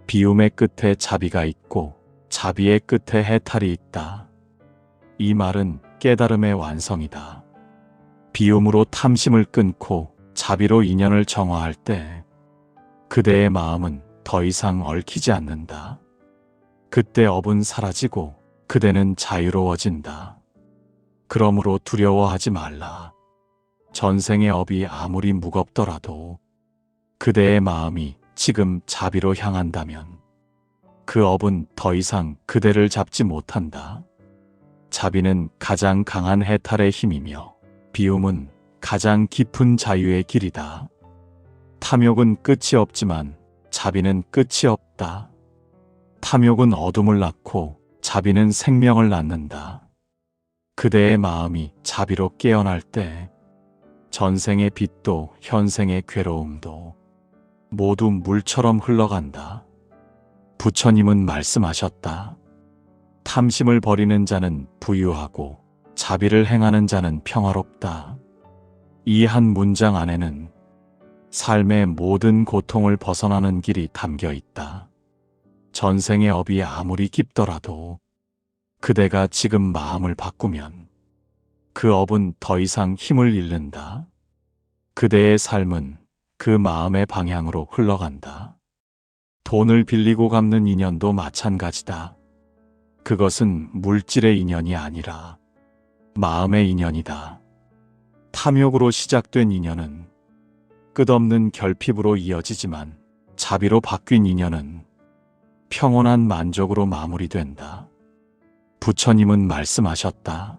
Speaker 1: 비움의 끝에 자비가 있고 자비의 끝에 해탈이 있다. 이 말은 깨달음의 완성이다. 비움으로 탐심을 끊고 자비로 인연을 정화할 때 그대의 마음은 더 이상 얽히지 않는다. 그때 업은 사라지고 그대는 자유로워진다. 그러므로 두려워하지 말라. 전생의 업이 아무리 무겁더라도 그대의 마음이 지금 자비로 향한다면 그 업은 더 이상 그대를 잡지 못한다. 자비는 가장 강한 해탈의 힘이며 비움은 가장 깊은 자유의 길이다. 탐욕은 끝이 없지만 자비는 끝이 없다. 탐욕은 어둠을 낳고 자비는 생명을 낳는다. 그대의 마음이 자비로 깨어날 때 전생의 빛도 현생의 괴로움도 모두 물처럼 흘러간다. 부처님은 말씀하셨다. 탐심을 버리는 자는 부유하고 자비를 행하는 자는 평화롭다. 이 한 문장 안에는 삶의 모든 고통을 벗어나는 길이 담겨 있다. 전생의 업이 아무리 깊더라도 그대가 지금 마음을 바꾸면 그 업은 더 이상 힘을 잃는다. 그대의 삶은 그 마음의 방향으로 흘러간다. 돈을 빌리고 갚는 인연도 마찬가지다. 그것은 물질의 인연이 아니라 마음의 인연이다. 탐욕으로 시작된 인연은 끝없는 결핍으로 이어지지만 자비로 바뀐 인연은 평온한 만족으로 마무리된다. 부처님은 말씀하셨다.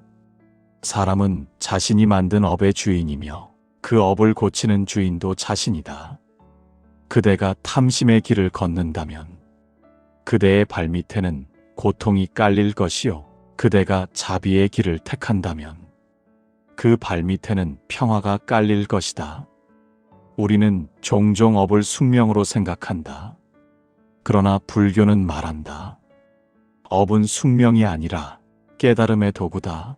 Speaker 1: 사람은 자신이 만든 업의 주인이며 그 업을 고치는 주인도 자신이다. 그대가 탐심의 길을 걷는다면 그대의 발밑에는 고통이 깔릴 것이요. 그대가 자비의 길을 택한다면 그 발밑에는 평화가 깔릴 것이다. 우리는 종종 업을 숙명으로 생각한다. 그러나 불교는 말한다. 업은 숙명이 아니라 깨달음의 도구다.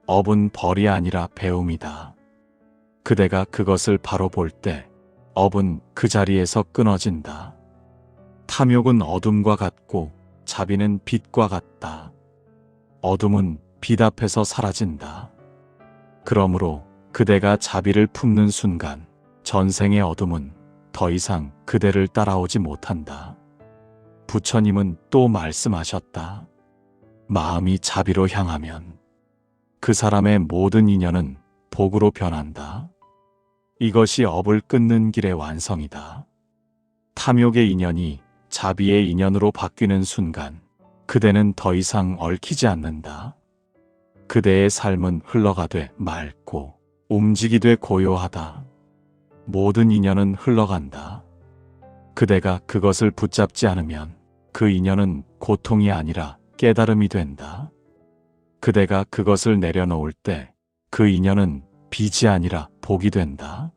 Speaker 1: 업은 벌이 아니라 배움이다. 그대가 그것을 바로 볼 때 업은 그 자리에서 끊어진다. 탐욕은 어둠과 같고 자비는 빛과 같다. 어둠은 빛 앞에서 사라진다. 그러므로 그대가 자비를 품는 순간 전생의 어둠은 더 이상 그대를 따라오지 못한다. 부처님은 또 말씀하셨다. 마음이 자비로 향하면 그 사람의 모든 인연은 복으로 변한다. 이것이 업을 끊는 길의 완성이다. 탐욕의 인연이 자비의 인연으로 바뀌는 순간 그대는 더 이상 얽히지 않는다. 그대의 삶은 흘러가되 맑고 움직이되 고요하다. 모든 인연은 흘러간다. 그대가 그것을 붙잡지 않으면 그 인연은 고통이 아니라 깨달음이 된다. 그대가 그것을 내려놓을 때 그 인연은 빚이 아니라 복이 된다.